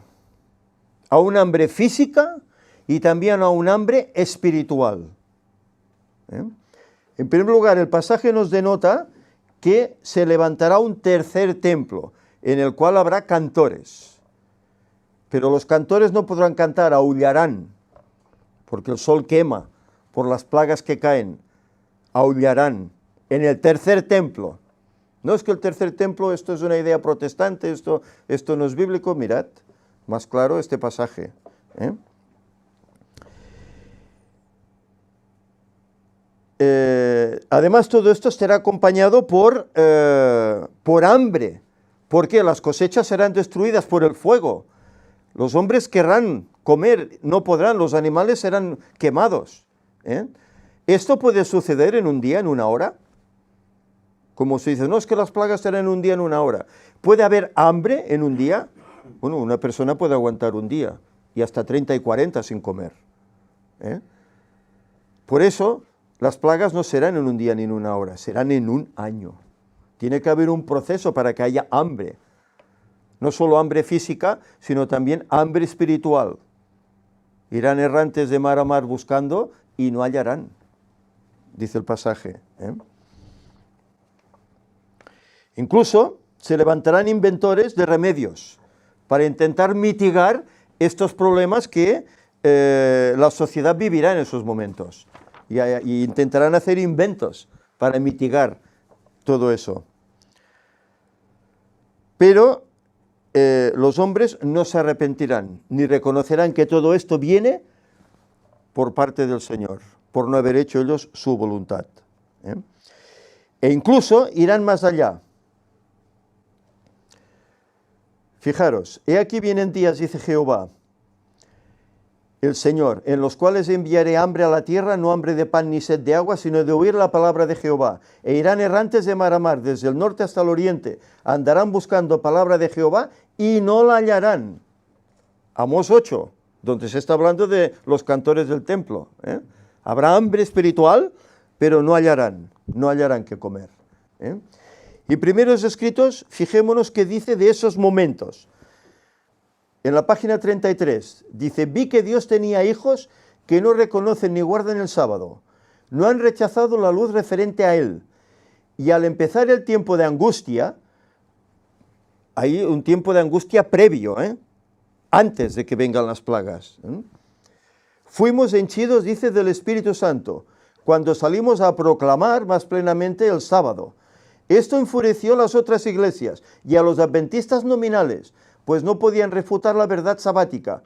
física y también a un hambre espiritual. En primer lugar, el pasaje nos denota que se levantará un tercer templo, en el cual habrá cantores. Pero los cantores no podrán cantar, aullarán, porque el sol quema por las plagas que caen. Aullarán en el tercer templo. No es que el tercer templo, esto es una idea protestante, esto no es bíblico. Mirad, más claro este pasaje. Además, todo esto estará acompañado por hambre, porque las cosechas serán destruidas por el fuego. Los hombres querrán comer, no podrán, los animales serán quemados. ¿Esto puede suceder en un día, en una hora? Como se dice, no, es que las plagas serán en un día, en una hora. ¿Puede haber hambre en un día? Bueno, una persona puede aguantar un día y hasta 30 y 40 sin comer. Por eso, las plagas no serán en un día ni en una hora, serán en un año. Tiene que haber un proceso para que haya hambre. No solo hambre física, sino también hambre espiritual. Irán errantes de mar a mar buscando y no hallarán, dice el pasaje. Incluso se levantarán inventores de remedios para intentar mitigar estos problemas que la sociedad vivirá en esos momentos. Y intentarán hacer inventos para mitigar todo eso. Pero los hombres no se arrepentirán, ni reconocerán que todo esto viene por parte del Señor, por no haber hecho ellos su voluntad. E incluso irán más allá. Fijaros, he aquí vienen días, dice Jehová, el Señor, en los cuales enviaré hambre a la tierra, no hambre de pan ni sed de agua, sino de oír la palabra de Jehová. E irán errantes de mar a mar, desde el norte hasta el oriente, andarán buscando palabra de Jehová y no la hallarán. Amós 8, donde se está hablando de los cantores del templo. Habrá hambre espiritual, pero no hallarán qué comer. Y primeros escritos, fijémonos qué dice de esos momentos. En la página 33, dice, vi que Dios tenía hijos que no reconocen ni guardan el sábado. No han rechazado la luz referente a él. Y al empezar el tiempo de angustia, hay un tiempo de angustia previo, antes de que vengan las plagas. Fuimos henchidos, dice, del Espíritu Santo, cuando salimos a proclamar más plenamente el sábado. Esto enfureció a las otras iglesias y a los adventistas nominales, pues no podían refutar la verdad sabática.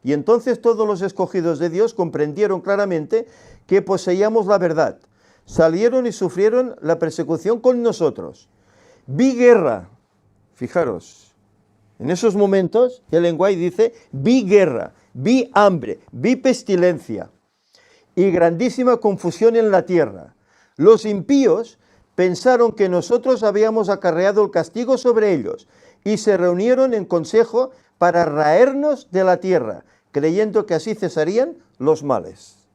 Y entonces todos los escogidos de Dios comprendieron claramente que poseíamos la verdad. Salieron y sufrieron la persecución con nosotros. Vi guerra, fijaros, en esos momentos Ellen White dice, vi guerra, vi hambre, vi pestilencia y grandísima confusión en la tierra. Los impíos pensaron que nosotros habíamos acarreado el castigo sobre ellos y se reunieron en consejo para raernos de la tierra, creyendo que así cesarían los males.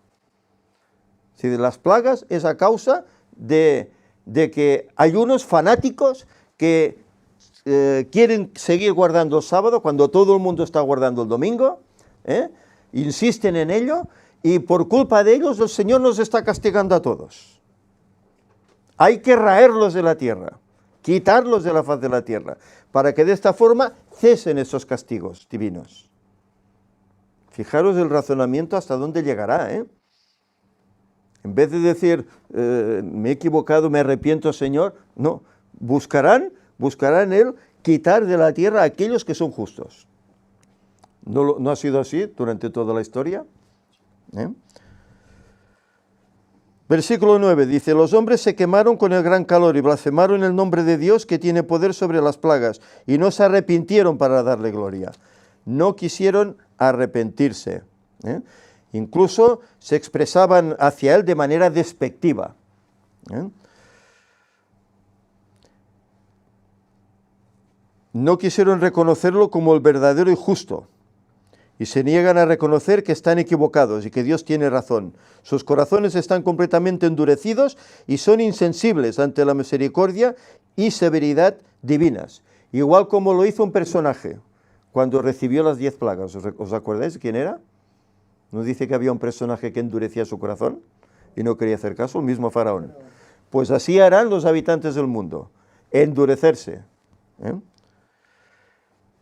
Si de las plagas es a causa de que hay unos fanáticos que quieren seguir guardando el sábado cuando todo el mundo está guardando el domingo, insisten en ello y por culpa de ellos el Señor nos está castigando a todos. Hay que raerlos de la tierra, quitarlos de la faz de la tierra, para que de esta forma cesen esos castigos divinos. Fijaros el razonamiento hasta dónde llegará, En vez de decir, me he equivocado, me arrepiento, Señor, no, buscarán Él quitar de la tierra a aquellos que son justos. ¿No ha sido así durante toda la historia? Versículo 9 dice, los hombres se quemaron con el gran calor y blasfemaron el nombre de Dios que tiene poder sobre las plagas y no se arrepintieron para darle gloria. No quisieron arrepentirse. Incluso se expresaban hacia él de manera despectiva. No quisieron reconocerlo como el verdadero y justo. Y se niegan a reconocer que están equivocados y que Dios tiene razón. Sus corazones están completamente endurecidos y son insensibles ante la misericordia y severidad divinas. Igual como lo hizo un personaje cuando recibió las 10 plagas. ¿Os acordáis quién era? ¿No dice que había un personaje que endurecía su corazón y no quería hacer caso? El mismo faraón. Pues así harán los habitantes del mundo, endurecerse.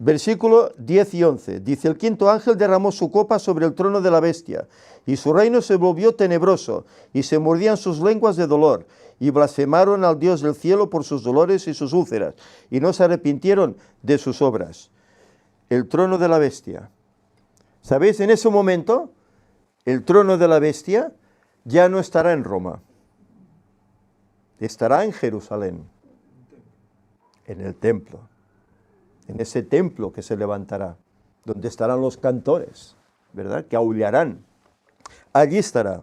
Versículo 10 y 11, dice, el quinto ángel derramó su copa sobre el trono de la bestia, y su reino se volvió tenebroso, y se mordían sus lenguas de dolor, y blasfemaron al Dios del cielo por sus dolores y sus úlceras, y no se arrepintieron de sus obras. El trono de la bestia. ¿Sabéis? En ese momento, el trono de la bestia ya no estará en Roma. estará en Jerusalén, en el templo, en ese templo que se levantará, donde estarán los cantores, ¿verdad? Que aullarán. Allí estará.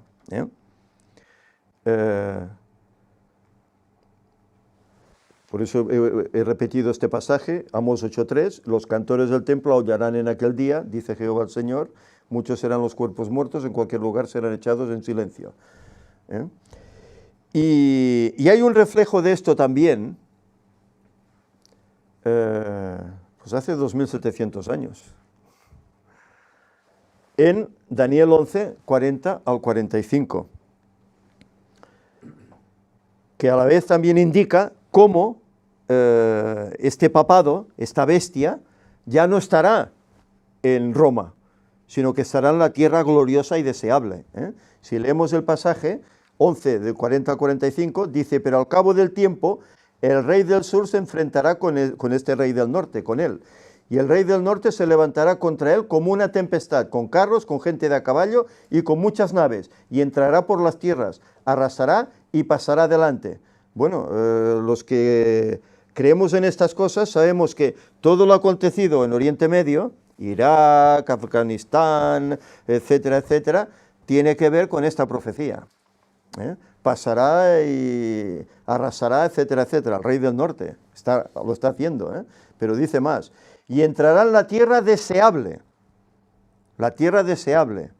Por eso he repetido este pasaje, Amós 8:3, los cantores del templo aullarán en aquel día, dice Jehová el Señor, muchos serán los cuerpos muertos, en cualquier lugar serán echados en silencio. Y hay un reflejo de esto también, pues hace 2700 años, en Daniel 11, 40 al 45, que a la vez también indica cómo este papado, esta bestia, ya no estará en Roma, sino que estará en la tierra gloriosa y deseable. Si leemos el pasaje 11, del 40 al 45, dice, pero al cabo del tiempo, el rey del sur se enfrentará con este rey del norte, con él. Y el rey del norte se levantará contra él como una tempestad, con carros, con gente de a caballo y con muchas naves, y entrará por las tierras, arrasará y pasará adelante. Bueno, los que creemos en estas cosas sabemos que todo lo acontecido en Oriente Medio, Irak, Afganistán, etcétera, etcétera, tiene que ver con esta profecía. Pasará y arrasará, etcétera, etcétera. El rey del norte lo está haciendo, pero dice más. Y entrará en la tierra deseable. La tierra deseable.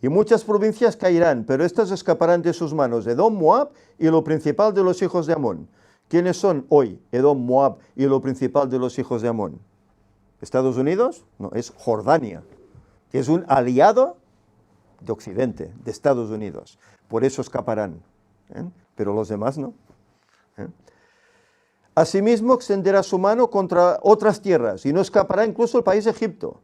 Y muchas provincias caerán, pero estas escaparán de sus manos, Edom, Moab y lo principal de los hijos de Amón. ¿Quiénes son hoy Edom, Moab y lo principal de los hijos de Amón? ¿Estados Unidos? No, es Jordania, que es un aliado de Occidente, de Estados Unidos. Por eso escaparán, pero los demás no. Asimismo extenderá su mano contra otras tierras y no escapará incluso el país de Egipto.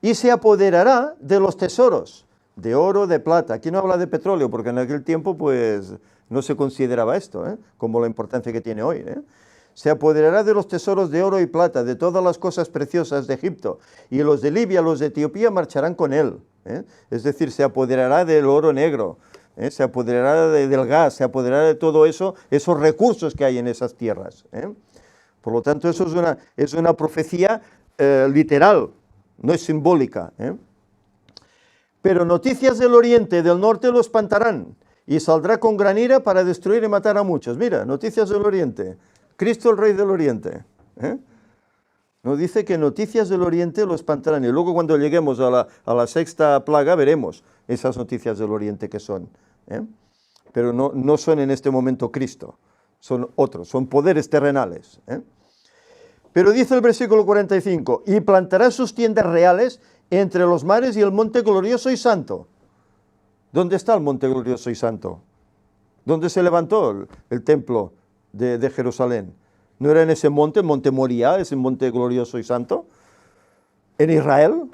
Y se apoderará de los tesoros, de oro, de plata. Aquí no habla de petróleo, porque en aquel tiempo pues no se consideraba esto, como la importancia que tiene hoy. Se apoderará de los tesoros de oro y plata, de todas las cosas preciosas de Egipto. Y los de Libia, los de Etiopía marcharán con él. Es decir, se apoderará del oro negro, se apoderará del gas, se apoderará de todo eso, esos recursos que hay en esas tierras. Por lo tanto, eso es una profecía literal, no es simbólica. Pero noticias del oriente y del norte lo espantarán, y saldrá con gran ira para destruir y matar a muchos. Mira, noticias del oriente, Cristo el rey del oriente. Nos dice que noticias del oriente lo espantarán, y luego cuando lleguemos a la sexta plaga veremos esas noticias del oriente que son. Pero no son en este momento Cristo, son otros, son poderes terrenales. Pero dice el versículo 45, y plantará sus tiendas reales entre los mares y el monte glorioso y santo. ¿Dónde está el monte glorioso y santo? ¿Dónde se levantó el templo de Jerusalén? ¿No era en ese monte, monte Moriah, ese monte glorioso y santo? ¿En Israel?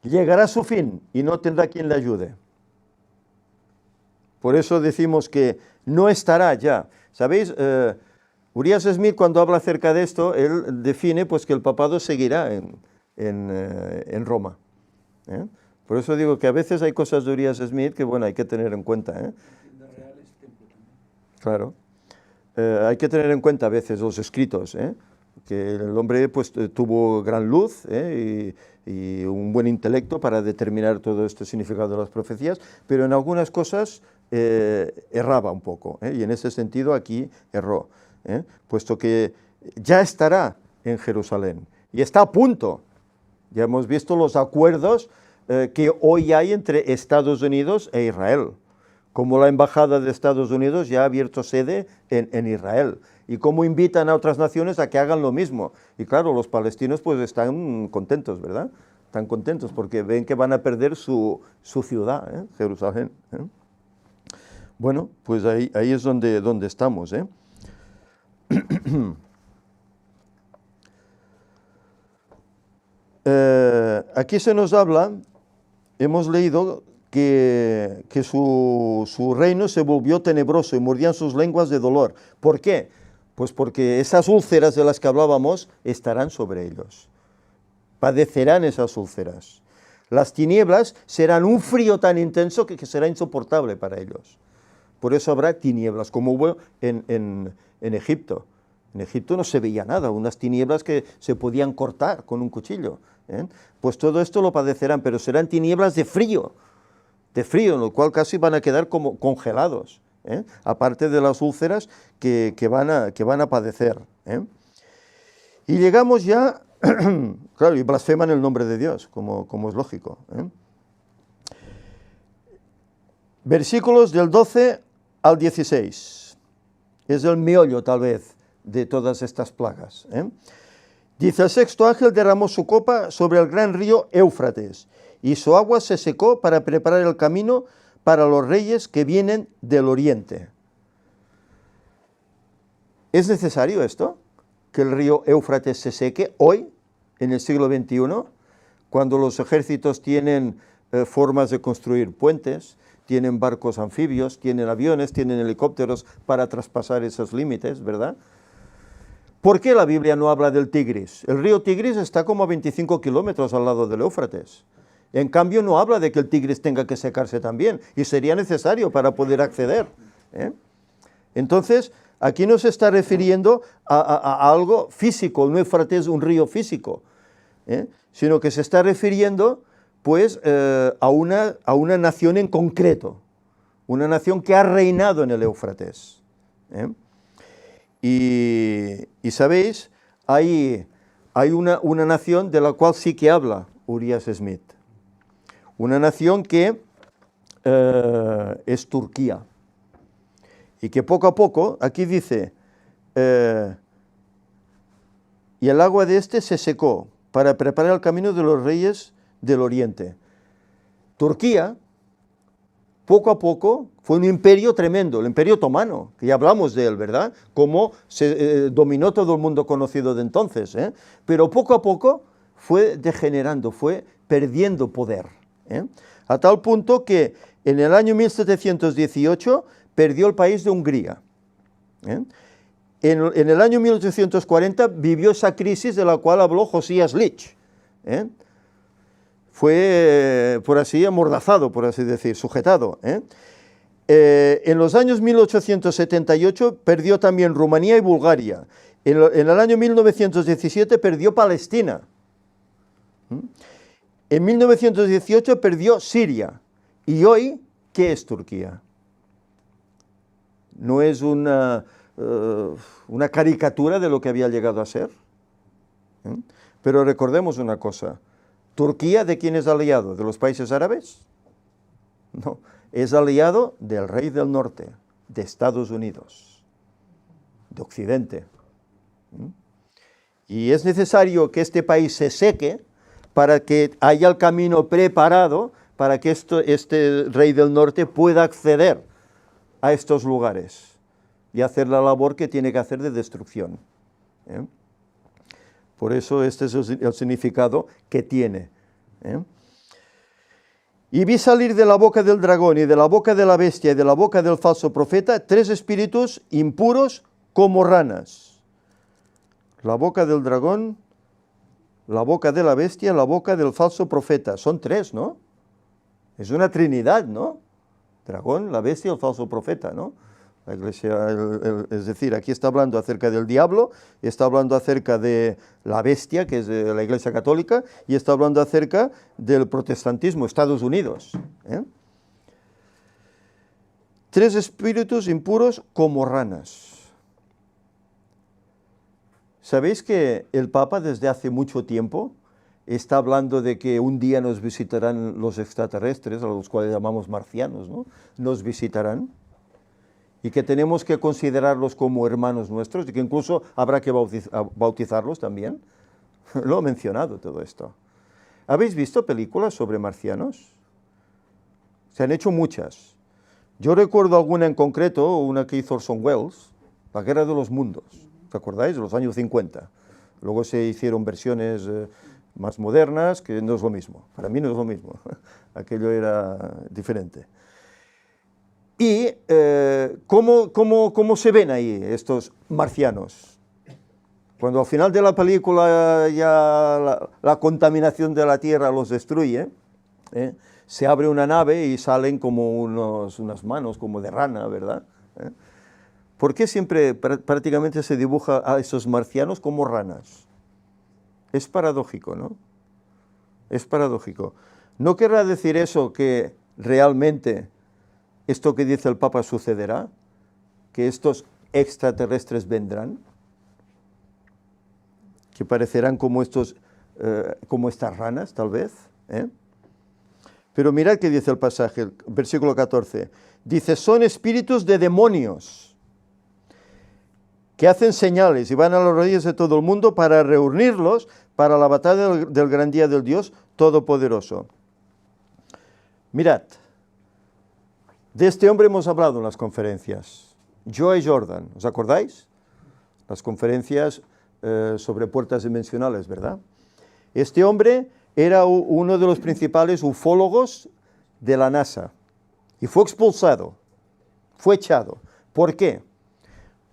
Llegará a su fin y no tendrá quien le ayude. Por eso decimos que no estará ya. ¿Sabéis? Urias Smith, cuando habla acerca de esto, él define pues, que el papado seguirá en Roma. Por eso digo que a veces hay cosas de Urias Smith que bueno, hay que tener en cuenta. Claro. Hay que tener en cuenta a veces los escritos, que el hombre pues, tuvo gran luz y un buen intelecto para determinar todo este significado de las profecías, pero en algunas cosas erraba un poco, y en ese sentido aquí erró, puesto que ya estará en Jerusalén y está a punto. Ya hemos visto los acuerdos que hoy hay entre Estados Unidos e Israel, como la embajada de Estados Unidos ya ha abierto sede en Israel, y cómo invitan a otras naciones a que hagan lo mismo. Y claro, los palestinos pues están contentos, ¿verdad? Están contentos porque ven que van a perder su ciudad, Jerusalén. Bueno, pues ahí es donde estamos. Aquí se nos habla, hemos leído que su reino se volvió tenebroso y mordían sus lenguas de dolor. ¿Por qué? Pues porque esas úlceras de las que hablábamos estarán sobre ellos. Padecerán esas úlceras. Las tinieblas serán un frío tan intenso que será insoportable para ellos. Por eso habrá tinieblas, como hubo en Egipto. En Egipto no se veía nada, unas tinieblas que se podían cortar con un cuchillo. Pues todo esto lo padecerán, pero serán tinieblas de frío, en lo cual casi van a quedar como congelados, aparte de las úlceras que van a padecer. Y llegamos ya, claro, y blasfeman el nombre de Dios, como es lógico. Versículos del 12 al 16, es el meollo tal vez de todas estas plagas. Dice, el sexto ángel derramó su copa sobre el gran río Éufrates, y su agua se secó para preparar el camino para los reyes que vienen del oriente. ¿Es necesario esto? Que el río Éufrates se seque hoy, en el siglo XXI, cuando los ejércitos tienen formas de construir puentes, tienen barcos anfibios, tienen aviones, tienen helicópteros para traspasar esos límites, ¿verdad? ¿Por qué la Biblia no habla del Tigris? El río Tigris está como a 25 kilómetros al lado del Éufrates. En cambio, no habla de que el Tigris tenga que secarse también, y sería necesario para poder acceder. Entonces, aquí no se está refiriendo a algo físico, no Éufrates es un río físico, sino que se está refiriendo pues a una nación en concreto, una nación que ha reinado en el Éufrates. Y sabéis, hay una nación de la cual sí que habla Urias Smith, una nación que es Turquía, y que poco a poco, aquí dice, y el agua de este se secó para preparar el camino de los reyes del oriente. Turquía, poco a poco, fue un imperio tremendo, el imperio otomano, que ya hablamos de él, ¿verdad? Cómo se dominó todo el mundo conocido de entonces, pero poco a poco fue degenerando, fue perdiendo poder, a tal punto que en el año 1718 perdió el país de Hungría. En el año 1840 vivió esa crisis de la cual habló Josías Lich. Fue, por así, amordazado, por así decir, sujetado. En los años 1878 perdió también Rumanía y Bulgaria. En el año 1917 perdió Palestina. En 1918 perdió Siria. Y hoy, ¿qué es Turquía? ¿No es una caricatura de lo que había llegado a ser? Pero recordemos una cosa, ¿Turquía de quién es aliado? ¿De los países árabes? No, es aliado del rey del norte, de Estados Unidos, de Occidente. Y es necesario que este país se seque para que haya el camino preparado para que este rey del norte pueda acceder a estos lugares y hacer la labor que tiene que hacer de destrucción. Por eso este es el significado que tiene. Y vi salir de la boca del dragón y de la boca de la bestia y de la boca del falso profeta 3 espíritus impuros como ranas. La boca del dragón, la boca de la bestia, la boca del falso profeta. Son 3, ¿no? Es una trinidad, ¿no? Dragón, la bestia y el falso profeta, ¿no? La iglesia, es decir, aquí está hablando acerca del diablo, está hablando acerca de la bestia, que es de la iglesia católica, y está hablando acerca del protestantismo, Estados Unidos. 3 espíritus impuros como ranas. ¿Sabéis que el Papa desde hace mucho tiempo está hablando de que un día nos visitarán los extraterrestres, a los cuales llamamos marcianos, ¿no? Nos visitarán, y que tenemos que considerarlos como hermanos nuestros, y que incluso habrá que bautizarlos también? Lo he mencionado todo esto. ¿Habéis visto películas sobre marcianos? Se han hecho muchas. Yo recuerdo alguna en concreto, una que hizo Orson Welles, La Guerra de los Mundos, ¿te acordáis? De los años 50. Luego se hicieron versiones más modernas, que no es lo mismo. Para mí no es lo mismo. Aquello era diferente. ¿Y cómo se ven ahí estos marcianos? Cuando al final de la película ya la contaminación de la Tierra los destruye, Se abre una nave y salen como unas manos, como de rana, ¿verdad? ¿Por qué siempre prácticamente se dibuja a esos marcianos como ranas? Es paradójico, ¿no? Es paradójico. ¿No querrá decir eso que realmente esto que dice el Papa sucederá? ¿Que estos extraterrestres vendrán? ¿Que parecerán como estas ranas, tal vez? Pero mirad qué dice el pasaje, el versículo 14. Dice, son espíritus de demonios que hacen señales y van a los reyes de todo el mundo para reunirlos para la batalla del gran día del Dios Todopoderoso. Mirad, de este hombre hemos hablado en las conferencias. Joy Jordan, ¿os acordáis? Las conferencias sobre puertas dimensionales, ¿verdad? Este hombre era uno de los principales ufólogos de la NASA y fue expulsado, fue echado. ¿Por qué?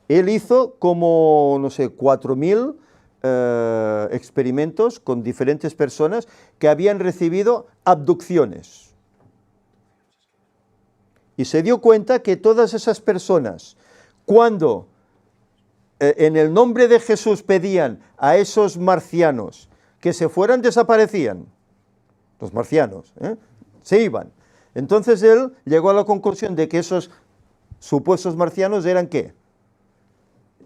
Él hizo como, no sé, 4.000 experimentos con diferentes personas que habían recibido abducciones. Y se dio cuenta que todas esas personas, cuando en el nombre de Jesús pedían a esos marcianos que se fueran, desaparecían. Los marcianos, se iban. Entonces él llegó a la conclusión de que esos supuestos marcianos eran ¿qué?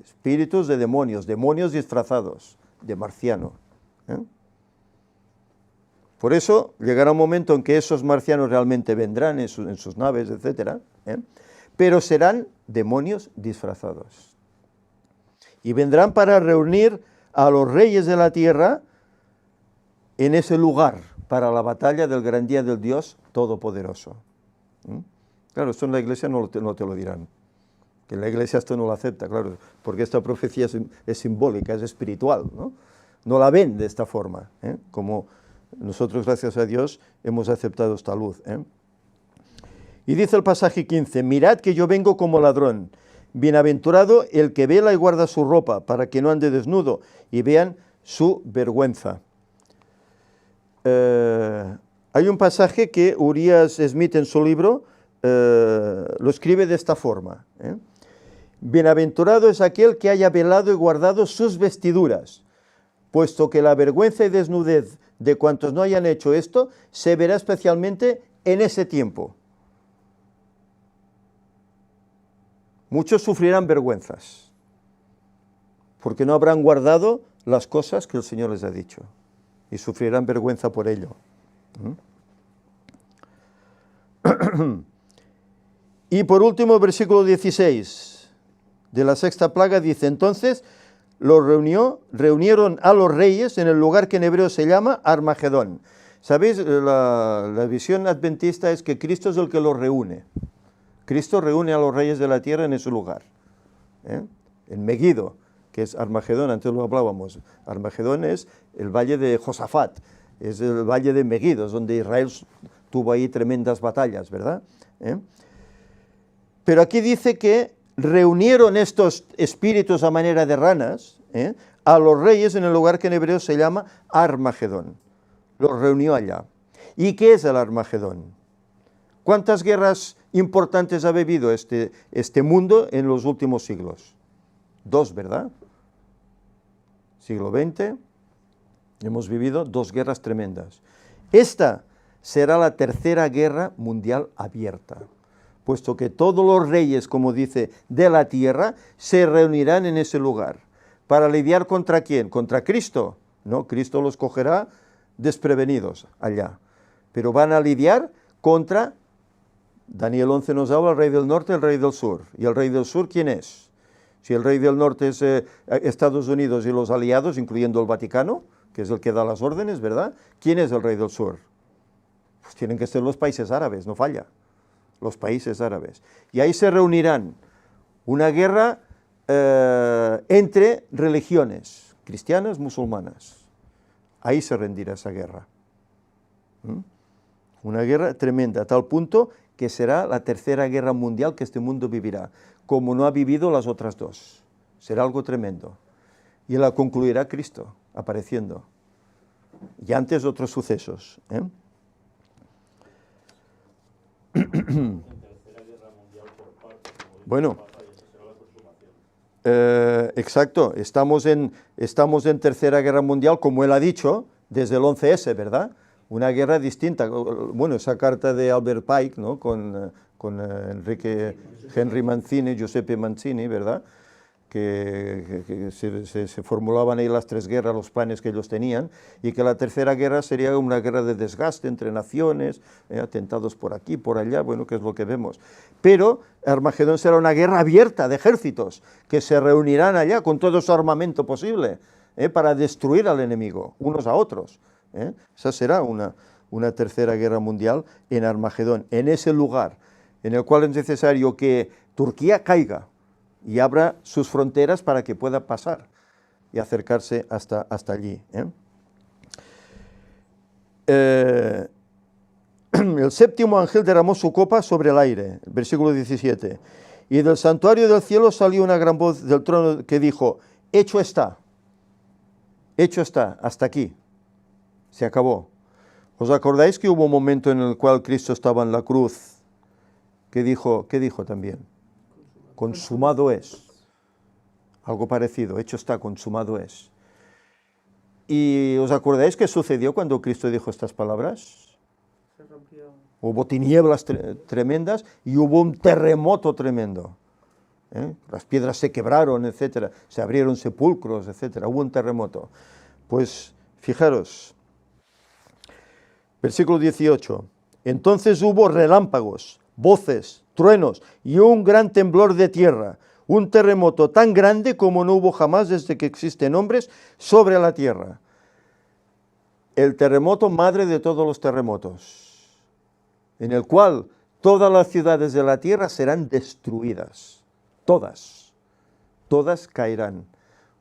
Espíritus de demonios, demonios disfrazados de marciano. Por eso llegará un momento en que esos marcianos realmente vendrán en sus naves, etc. Pero serán demonios disfrazados. Y vendrán para reunir a los reyes de la tierra en ese lugar, para la batalla del gran día del Dios Todopoderoso. Claro, esto en la iglesia no te lo dirán. Que en la iglesia esto no lo acepta, claro, porque esta profecía es simbólica, es espiritual, ¿no? No la ven de esta forma, como nosotros, gracias a Dios, hemos aceptado esta luz. Y dice el pasaje 15, mirad que yo vengo como ladrón, bienaventurado el que vela y guarda su ropa, para que no ande desnudo, y vean su vergüenza. Hay un pasaje que Urias Smith en su libro lo escribe de esta forma. Bienaventurado es aquel que haya velado y guardado sus vestiduras, puesto que la vergüenza y desnudez de cuantos no hayan hecho esto se verá especialmente en ese tiempo. Muchos sufrirán vergüenzas, porque no habrán guardado las cosas que el Señor les ha dicho, y sufrirán vergüenza por ello. Y por último, versículo 16 de la sexta plaga dice, entonces los reunieron a los reyes en el lugar que en hebreo se llama Armagedón. ¿Sabéis? La visión adventista es que Cristo es el que los reúne. Cristo reúne a los reyes de la tierra en ese lugar. En Megiddo, que es Armagedón, antes lo hablábamos. Armagedón es el valle de Josafat, es el valle de Megiddo, es donde Israel tuvo ahí tremendas batallas, ¿verdad? Pero aquí dice que reunieron estos espíritus a manera de ranas a los reyes en el lugar que en hebreo se llama Armagedón. Los reunió allá. ¿Y qué es el Armagedón? ¿Cuántas guerras importantes ha vivido este mundo en los últimos siglos? 2, ¿verdad? Siglo XX, hemos vivido 2 guerras tremendas. Esta será la tercera guerra mundial abierta, puesto que todos los reyes, como dice, de la tierra, se reunirán en ese lugar. ¿Para lidiar contra quién? ¿Contra Cristo? No, Cristo los cogerá desprevenidos allá. Pero van a lidiar contra, Daniel 11 nos habla, el rey del norte, el rey del sur. ¿Y el rey del sur quién es? Si el rey del norte es Estados Unidos y los aliados, incluyendo el Vaticano, que es el que da las órdenes, ¿verdad? ¿Quién es el rey del sur? Pues tienen que ser los países árabes, no falla. Los países árabes. Y ahí se reunirán una guerra entre religiones, cristianas, musulmanas. Ahí se rendirá esa guerra. Una guerra tremenda, a tal punto que será la tercera guerra mundial que este mundo vivirá, como no ha vivido las otras 2. Será algo tremendo. Y la concluirá Cristo apareciendo. Y antes otros sucesos. Tercera Guerra Mundial por partes, como dice Bueno. el Papa, y esa será la consumación. Exacto, estamos en Tercera Guerra Mundial, como él ha dicho, desde el 11S, ¿verdad? Una guerra distinta. Bueno, esa carta de Albert Pike, ¿no? Con Henry Mancini, Giuseppe Mancini, ¿verdad? Que se formulaban ahí las tres guerras, los planes que ellos tenían, y que la tercera guerra sería una guerra de desgaste entre naciones, atentados por aquí, por allá, bueno, que es lo que vemos. Pero Armagedón será una guerra abierta de ejércitos, que se reunirán allá con todo su armamento posible, para destruir al enemigo, unos a otros. Esa será una tercera guerra mundial en Armagedón, en ese lugar, en el cual es necesario que Turquía caiga y abra sus fronteras para que pueda pasar y acercarse hasta allí. El séptimo ángel derramó su copa sobre el aire, versículo 17, y del santuario del cielo salió una gran voz del trono que dijo, hecho está, hasta aquí, se acabó. ¿Os acordáis que hubo un momento en el cual Cristo estaba en la cruz? ¿Qué dijo también? Consumado es. Algo parecido, hecho está, consumado es. ¿Y os acordáis qué sucedió cuando Cristo dijo estas palabras? Se rompió. Hubo tinieblas tremendas y hubo un terremoto tremendo. Las piedras se quebraron, etcétera, se abrieron sepulcros, etcétera, hubo un terremoto. Pues fijaros, versículo 18, entonces hubo relámpagos, voces, truenos y un gran temblor de tierra, un terremoto tan grande como no hubo jamás desde que existen hombres sobre la tierra. El terremoto madre de todos los terremotos, en el cual todas las ciudades de la tierra serán destruidas, todas caerán.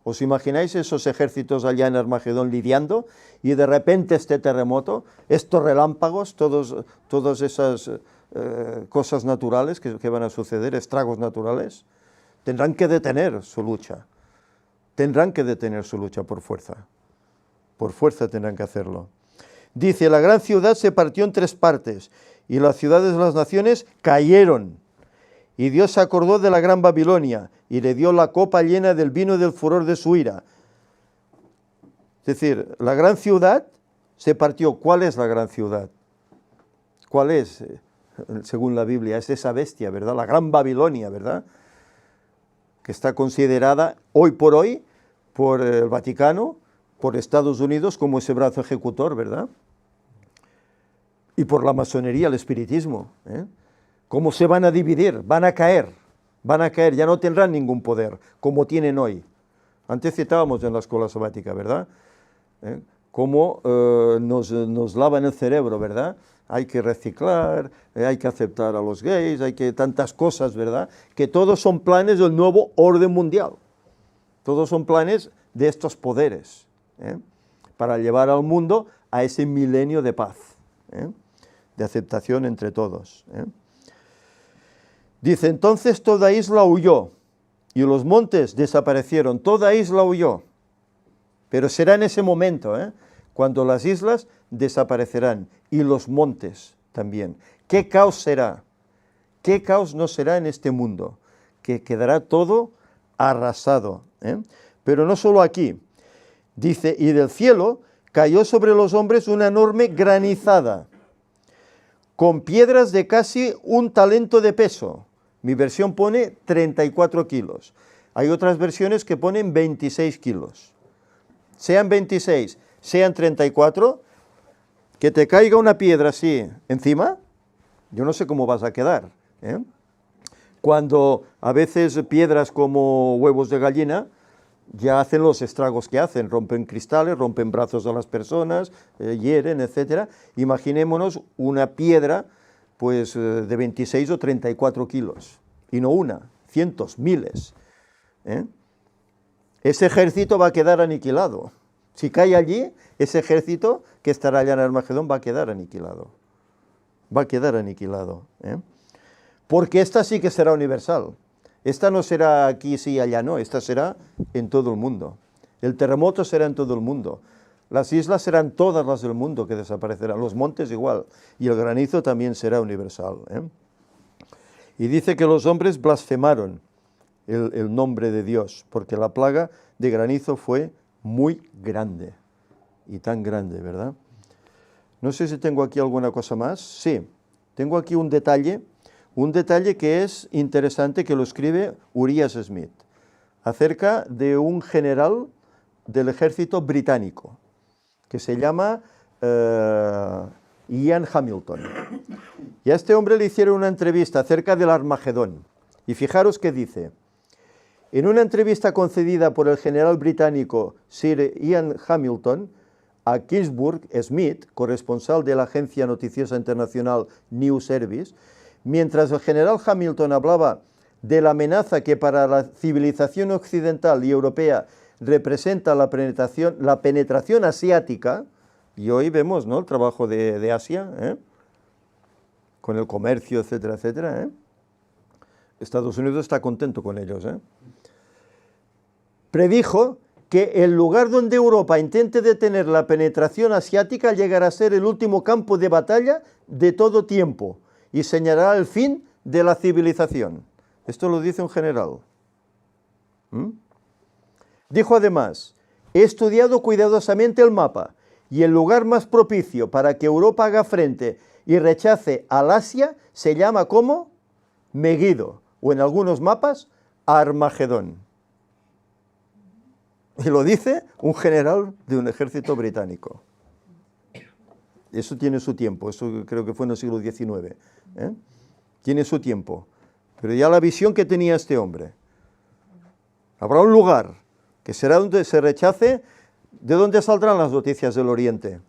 ¿Os imagináis esos ejércitos allá en Armagedón lidiando y de repente este terremoto, estos relámpagos, todas esas cosas naturales que van a suceder, estragos naturales, tendrán que detener su lucha. Tendrán que detener su lucha por fuerza. Por fuerza tendrán que hacerlo. Dice, la gran ciudad se partió en tres partes y las ciudades de las naciones cayeron. Y Dios se acordó de la gran Babilonia y le dio la copa llena del vino del furor de su ira. Es decir, la gran ciudad se partió. ¿Cuál es la gran ciudad? ¿Cuál es? Según la Biblia, es esa bestia, ¿verdad? La gran Babilonia, ¿verdad? Que está considerada hoy por el Vaticano, por Estados Unidos como ese brazo ejecutor, ¿verdad? Y por la masonería, el espiritismo, ¿Cómo se van a dividir? Van a caer, ya no tendrán ningún poder, como tienen hoy. Antes citábamos en la escuela sabática, ¿verdad? Cómo nos lavan el cerebro, ¿verdad? Hay que reciclar, hay que aceptar a los gays, hay que tantas cosas, ¿verdad? Que todos son planes del nuevo orden mundial. Todos son planes de estos poderes, para llevar al mundo a ese milenio de paz, de aceptación entre todos. Dice, entonces toda isla huyó y los montes desaparecieron, toda isla huyó. Pero será en ese momento, cuando las islas desaparecerán y los montes también. ¿Qué caos será? ¿Qué caos no será en este mundo? Que quedará todo arrasado. Pero no solo aquí. Dice, y del cielo cayó sobre los hombres una enorme granizada, con piedras de casi 1 talento de peso. Mi versión pone 34 kilos. Hay otras versiones que ponen 26 kilos. Sean 26, sean 34, que te caiga una piedra así encima, yo no sé cómo vas a quedar. Cuando a veces piedras como huevos de gallina ya hacen los estragos que hacen, rompen cristales, rompen brazos de las personas, hieren, etc. Imaginémonos una piedra pues de 26 o 34 kilos, y no una, cientos, miles. Ese ejército va a quedar aniquilado. Si cae allí, ese ejército que estará allá en Armagedón va a quedar aniquilado. Va a quedar aniquilado. Porque esta sí que será universal. Esta no será aquí sí, allá no, esta será en todo el mundo. El terremoto será en todo el mundo. Las islas serán todas las del mundo que desaparecerán, los montes igual, y el granizo también será universal. Y dice que los hombres blasfemaron el nombre de Dios, porque la plaga de granizo fue muy grande, y tan grande, ¿verdad? No sé si tengo aquí alguna cosa más. Sí, tengo aquí un detalle que es interesante, que lo escribe Uriah Smith, acerca de un general del ejército británico, que se llama Ian Hamilton. Y a este hombre le hicieron una entrevista acerca del Armagedón. Y fijaros qué dice. En una entrevista concedida por el general británico Sir Ian Hamilton a Kingsburg Smith, corresponsal de la agencia noticiosa internacional News Service, mientras el general Hamilton hablaba de la amenaza que para la civilización occidental y europea representa la penetración asiática, y hoy vemos, ¿no?, el trabajo de Asia, con el comercio, etcétera, etcétera. Estados Unidos está contento con ellos. Predijo que el lugar donde Europa intente detener la penetración asiática llegará a ser el último campo de batalla de todo tiempo y señalará el fin de la civilización. Esto lo dice un general. Dijo además: he estudiado cuidadosamente el mapa y el lugar más propicio para que Europa haga frente y rechace al Asia se llama como Megido, o en algunos mapas Armagedón. Y lo dice un general de un ejército británico. Eso tiene su tiempo, eso creo que fue en el siglo XIX. Tiene su tiempo. Pero ya la visión que tenía este hombre. Habrá un lugar que será donde se rechace. ¿De dónde saldrán las noticias del Oriente?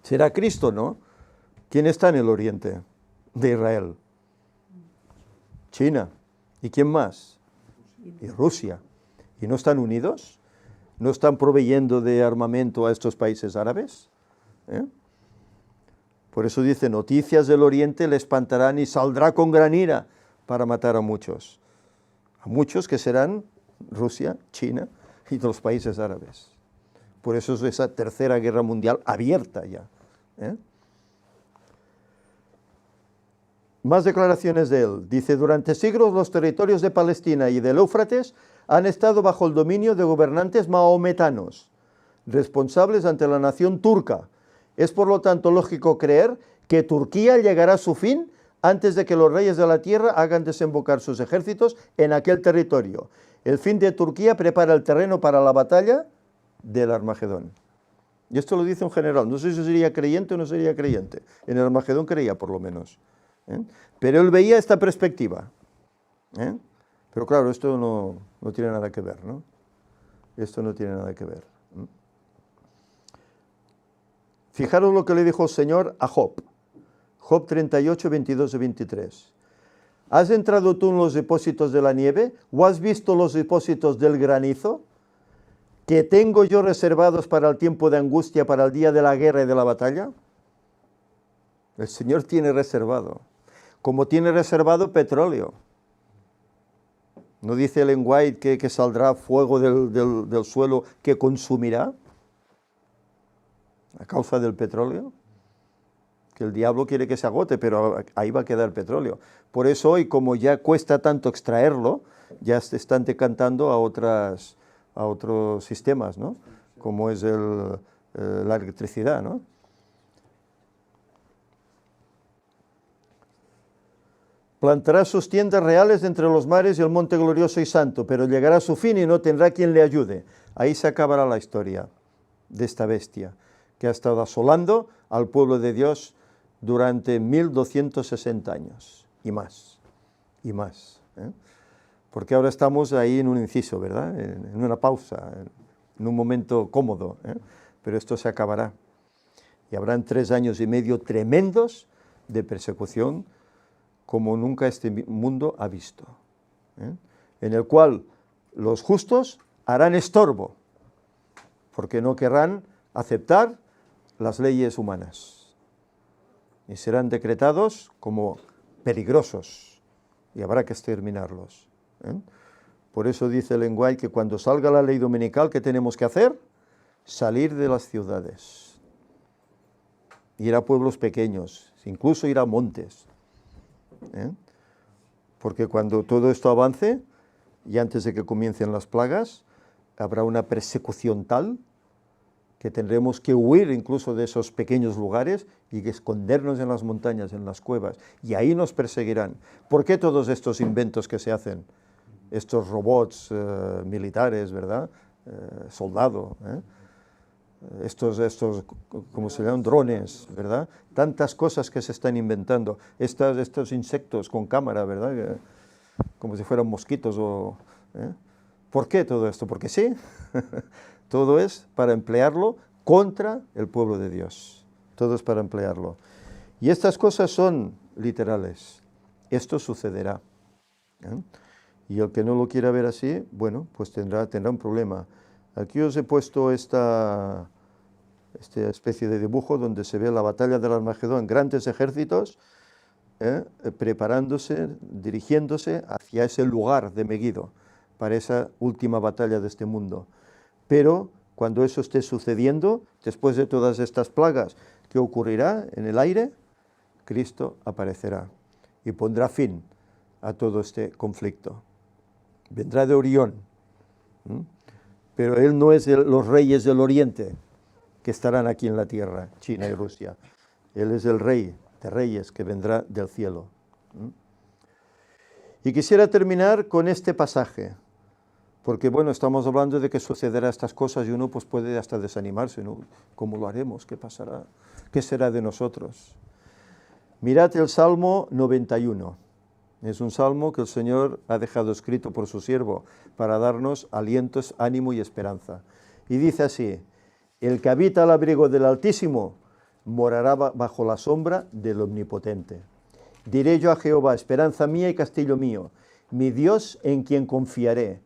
Será Cristo, ¿no? ¿Quién está en el Oriente de Israel? China. ¿Y quién más? Y Rusia. ¿Y no están unidos? ¿No están proveyendo de armamento a estos países árabes? Por eso dice: noticias del Oriente le espantarán y saldrá con gran ira para matar a muchos. A muchos que serán Rusia, China y los países árabes. Por eso es esa tercera guerra mundial abierta ya. Más declaraciones de él. Dice: durante siglos los territorios de Palestina y del Éufrates han estado bajo el dominio de gobernantes mahometanos, responsables ante la nación turca. Es por lo tanto lógico creer que Turquía llegará a su fin antes de que los reyes de la tierra hagan desembocar sus ejércitos en aquel territorio. El fin de Turquía prepara el terreno para la batalla del Armagedón. Y esto lo dice un general. No sé si sería creyente o no sería creyente. En el Armagedón creía, por lo menos. Pero él veía esta perspectiva. Pero claro, esto no tiene nada que ver, ¿no? Esto no tiene nada que ver. Fijaros lo que le dijo el Señor a Job. Job 38, 22 y 23. ¿Has entrado tú en los depósitos de la nieve? ¿O has visto los depósitos del granizo? ¿Que tengo yo reservados para el tiempo de angustia, para el día de la guerra y de la batalla? El Señor tiene reservado. Como tiene reservado petróleo. ¿No dice Ellen White que saldrá fuego del suelo que consumirá a causa del petróleo? Que el diablo quiere que se agote, pero ahí va a quedar petróleo. Por eso hoy, como ya cuesta tanto extraerlo, ya se están decantando a otros sistemas, ¿no? Como es la electricidad, ¿no? Plantará sus tiendas reales entre los mares y el monte glorioso y santo, pero llegará a su fin y no tendrá quien le ayude. Ahí se acabará la historia de esta bestia que ha estado asolando al pueblo de Dios durante 1260 años y más, porque ahora estamos ahí en un inciso, ¿verdad? En una pausa, en un momento cómodo, pero esto se acabará y habrán 3 años y medio tremendos de persecución como nunca este mundo ha visto, en el cual los justos harán estorbo porque no querrán aceptar las leyes humanas y serán decretados como peligrosos y habrá que exterminarlos. Por eso dice Ellen White que cuando salga la ley dominical, ¿qué tenemos que hacer? Salir de las ciudades, ir a pueblos pequeños, incluso ir a montes, ¿eh? Porque cuando todo esto avance, y antes de que comiencen las plagas, habrá una persecución tal que tendremos que huir incluso de esos pequeños lugares y que escondernos en las montañas, en las cuevas, y ahí nos perseguirán. ¿Por qué todos estos inventos que se hacen? Estos robots militares, ¿verdad? Soldado, estos, ¿cómo se llaman? Drones, ¿verdad? Tantas cosas que se están inventando. Estos insectos con cámara, ¿verdad? Como si fueran mosquitos ¿eh? ¿Por qué todo esto? Porque sí. Todo es para emplearlo contra el pueblo de Dios. Todo es para emplearlo. Y estas cosas son literales. Esto sucederá. ¿eh? Y el que no lo quiera ver así, bueno, pues tendrá un problema. Aquí os he puesto esta especie de dibujo donde se ve la batalla del Armagedón, grandes ejércitos preparándose, dirigiéndose hacia ese lugar de Megido, para esa última batalla de este mundo. Pero cuando eso esté sucediendo, después de todas estas plagas, ¿qué ocurrirá en el aire? Cristo aparecerá y pondrá fin a todo este conflicto. Vendrá de Orión, pero Él no es los reyes del Oriente que estarán aquí en la tierra, China y Rusia. Él es el Rey de Reyes que vendrá del cielo. Y quisiera terminar con este pasaje, porque bueno, estamos hablando de que sucederá estas cosas y uno pues puede hasta desanimarse, ¿no? ¿Cómo lo haremos? ¿Qué pasará? ¿Qué será de nosotros? Mirad el Salmo 91. Es un salmo que el Señor ha dejado escrito por su siervo para darnos alientos, ánimo y esperanza. Y dice así: el que habita al abrigo del Altísimo morará bajo la sombra del Omnipotente. Diré yo a Jehová, esperanza mía y castillo mío, mi Dios en quien confiaré.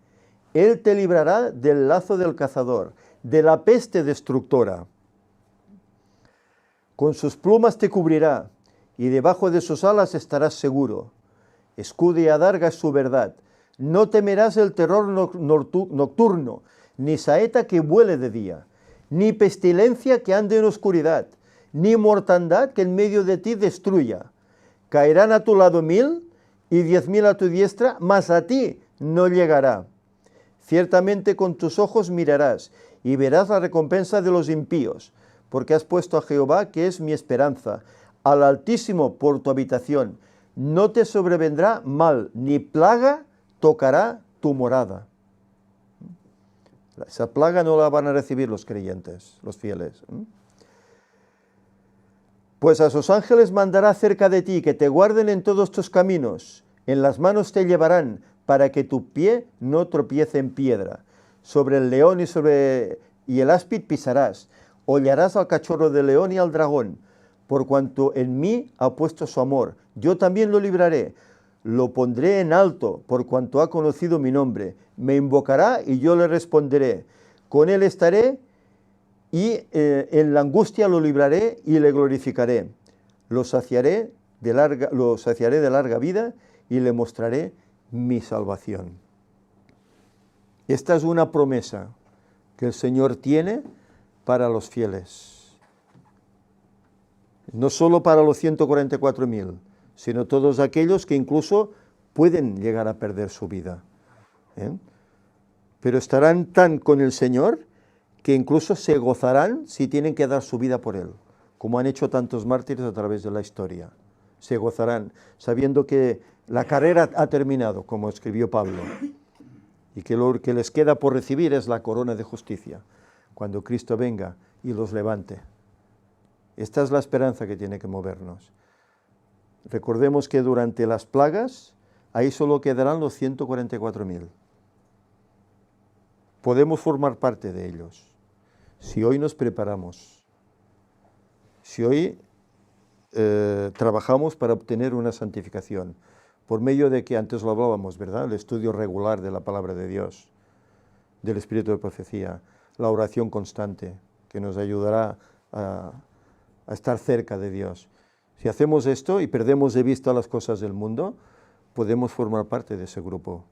Él te librará del lazo del cazador, de la peste destructora. Con sus plumas te cubrirá, y debajo de sus alas estarás seguro. Escudo y adarga es su verdad. No temerás el terror nocturno, ni saeta que vuele de día, ni pestilencia que ande en oscuridad, ni mortandad que en medio de ti destruya. Caerán a tu lado 1000 y 10.000 a tu diestra, mas a ti no llegará. Ciertamente con tus ojos mirarás y verás la recompensa de los impíos, porque has puesto a Jehová, que es mi esperanza, al Altísimo por tu habitación. No te sobrevendrá mal, ni plaga tocará tu morada. Esa plaga no la van a recibir los creyentes, los fieles. Pues a sus ángeles mandará cerca de ti, que te guarden en todos tus caminos. En las manos te llevarán, para que tu pie no tropiece en piedra. Sobre el león y el áspid pisarás. Hollarás al cachorro del león y al dragón. Por cuanto en mí ha puesto su amor, yo también lo libraré. Lo pondré en alto, por cuanto ha conocido mi nombre. Me invocará y yo le responderé. Con él estaré y en la angustia lo libraré y le glorificaré. Lo saciaré de larga vida y le mostraré mi salvación. Esta es una promesa que el Señor tiene para los fieles. No solo para los 144.000, sino todos aquellos que incluso pueden llegar a perder su vida. Pero estarán tan con el Señor que incluso se gozarán si tienen que dar su vida por Él, como han hecho tantos mártires a través de la historia. Se gozarán sabiendo que la carrera ha terminado, como escribió Pablo, y que lo que les queda por recibir es la corona de justicia, cuando Cristo venga y los levante. Esta es la esperanza que tiene que movernos. Recordemos que durante las plagas, ahí solo quedarán los 144.000. Podemos formar parte de ellos, si hoy nos preparamos, si hoy trabajamos para obtener una santificación, por medio de que antes lo hablábamos, ¿verdad? El estudio regular de la palabra de Dios, del espíritu de profecía, la oración constante, que nos ayudará a estar cerca de Dios. Si hacemos esto y perdemos de vista las cosas del mundo, podemos formar parte de ese grupo.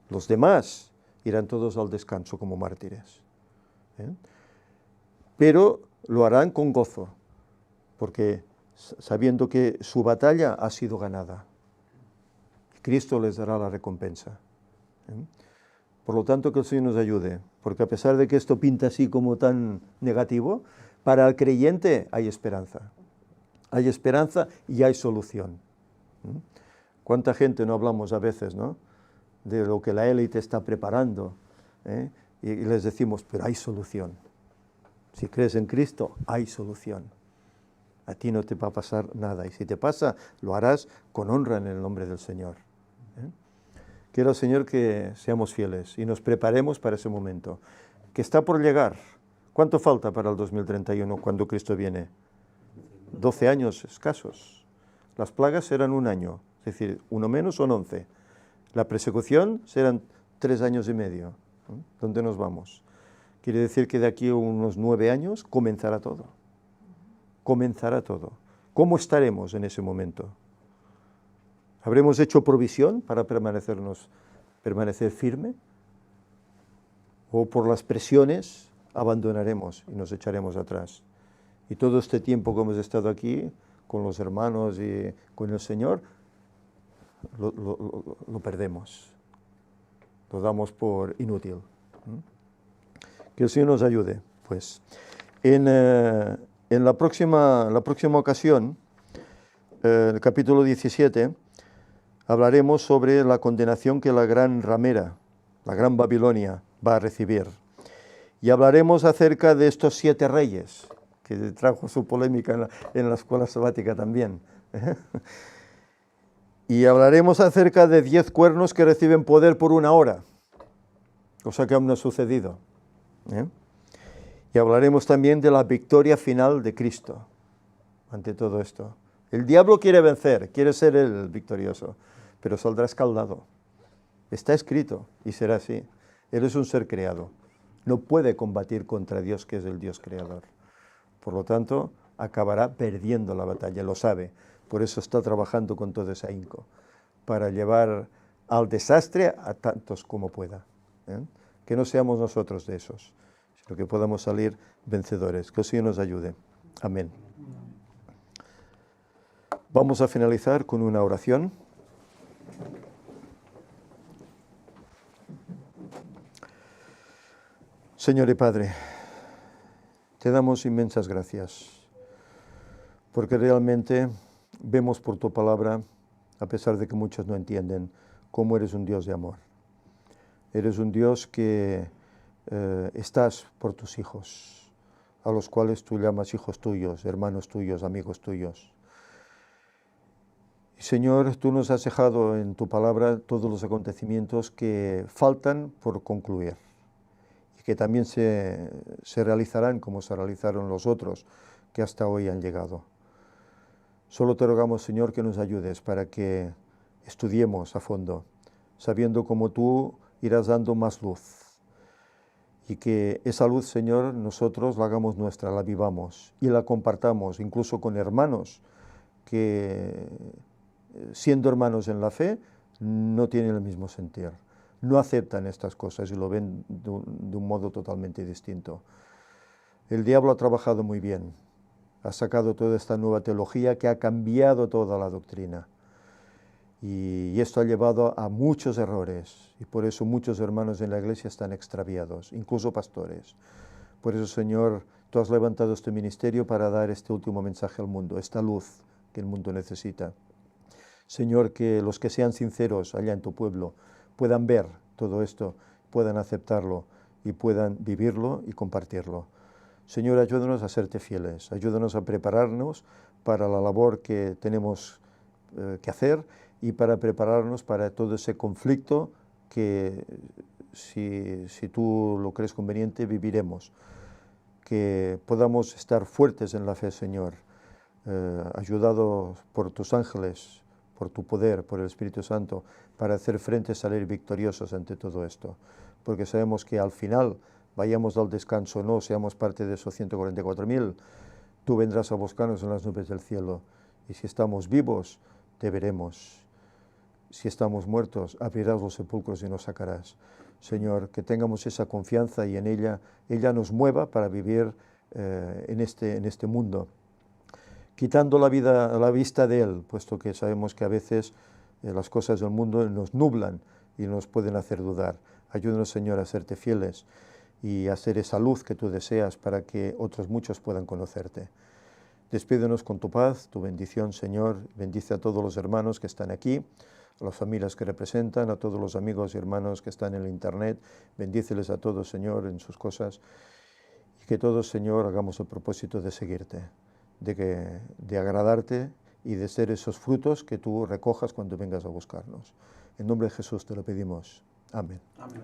Los demás irán todos al descanso como mártires. Pero lo harán con gozo, porque sabiendo que su batalla ha sido ganada. Cristo les dará la recompensa. Por lo tanto, que el Señor nos ayude, porque a pesar de que esto pinta así como tan negativo, para el creyente hay esperanza. Hay esperanza y hay solución. ¿Cuánta gente no hablamos a veces, ¿no?, de lo que la élite está preparando? Y les decimos, pero hay solución. Si crees en Cristo, hay solución. A ti no te va a pasar nada. Y si te pasa, lo harás con honra en el nombre del Señor. Quiero, Señor, que seamos fieles y nos preparemos para ese momento, que está por llegar. ¿Cuánto falta para el 2031 cuando Cristo viene? 12 años escasos. Las plagas serán 1 año, es decir, 1 menos son 11. La persecución serán 3 años y medio. ¿Dónde nos vamos? Quiere decir que de aquí a unos 9 años comenzará todo. Comenzará todo. ¿Cómo estaremos en ese momento? ¿Habremos hecho provisión para permanecer firme? ¿O por las presiones abandonaremos y nos echaremos atrás? Y todo este tiempo que hemos estado aquí, con los hermanos y con el Señor, lo perdemos. Lo damos por inútil. Que el Señor nos ayude, pues. En la próxima ocasión, el capítulo 17, hablaremos sobre la condenación que la gran ramera, la gran Babilonia, va a recibir. Y hablaremos acerca de estos 7 reyes, que trajo su polémica en la escuela sabática también. Y hablaremos acerca de 10 cuernos que reciben poder por 1 hora, cosa que aún no ha sucedido. Y hablaremos también de la victoria final de Cristo ante todo esto. El diablo quiere vencer, quiere ser el victorioso, pero saldrá escaldado. Está escrito y será así. Él es un ser creado. No puede combatir contra Dios, que es el Dios creador. Por lo tanto, acabará perdiendo la batalla, lo sabe. Por eso está trabajando con todo ese ahínco, para llevar al desastre a tantos como pueda. Que no seamos nosotros de esos, sino que podamos salir vencedores. Que el Señor nos ayude. Amén. Vamos a finalizar con una oración. Señor y Padre, te damos inmensas gracias, porque realmente vemos por tu palabra, a pesar de que muchos no entienden, cómo eres un Dios de amor. Eres un Dios que estás por tus hijos, a los cuales tú llamas hijos tuyos, hermanos tuyos, amigos tuyos. Y Señor, tú nos has dejado en tu palabra todos los acontecimientos que faltan por concluir, y que también se realizarán como se realizaron los otros que hasta hoy han llegado. Solo te rogamos, Señor, que nos ayudes para que estudiemos a fondo, sabiendo cómo tú irás dando más luz. Y que esa luz, Señor, nosotros la hagamos nuestra, la vivamos y la compartamos, incluso con hermanos que, siendo hermanos en la fe, no tienen el mismo sentir. No aceptan estas cosas y lo ven de un modo totalmente distinto. El diablo ha trabajado muy bien. Ha sacado toda esta nueva teología que ha cambiado toda la doctrina. Y esto ha llevado a muchos errores. Y por eso muchos hermanos en la iglesia están extraviados, incluso pastores. Por eso, Señor, tú has levantado este ministerio para dar este último mensaje al mundo, esta luz que el mundo necesita. Señor, que los que sean sinceros allá en tu pueblo puedan ver todo esto, puedan aceptarlo y puedan vivirlo y compartirlo. Señor, ayúdanos a serte fieles, ayúdanos a prepararnos para la labor que tenemos que hacer y para prepararnos para todo ese conflicto que, si tú lo crees conveniente, viviremos. Que podamos estar fuertes en la fe, Señor, ayudados por tus ángeles, por tu poder, por el Espíritu Santo, para hacer frente y salir victoriosos ante todo esto. Porque sabemos que al final, vayamos al descanso o no, seamos parte de esos 144.000, tú vendrás a buscarnos en las nubes del cielo. Y si estamos vivos, te veremos. Si estamos muertos, abrirás los sepulcros y nos sacarás. Señor, que tengamos esa confianza y en ella nos mueva para vivir en este mundo. quitando la vista de Él, puesto que sabemos que a veces las cosas del mundo nos nublan y nos pueden hacer dudar. Ayúdanos, Señor, a serte fieles y a ser esa luz que tú deseas para que otros muchos puedan conocerte. Despídenos con tu paz, tu bendición, Señor. Bendice a todos los hermanos que están aquí, a las familias que representan, a todos los amigos y hermanos que están en el Internet. Bendíceles a todos, Señor, en sus cosas. Y que todos, Señor, hagamos el propósito de seguirte, de agradarte y de ser esos frutos que tú recojas cuando vengas a buscarnos. En nombre de Jesús te lo pedimos. Amén. Amén.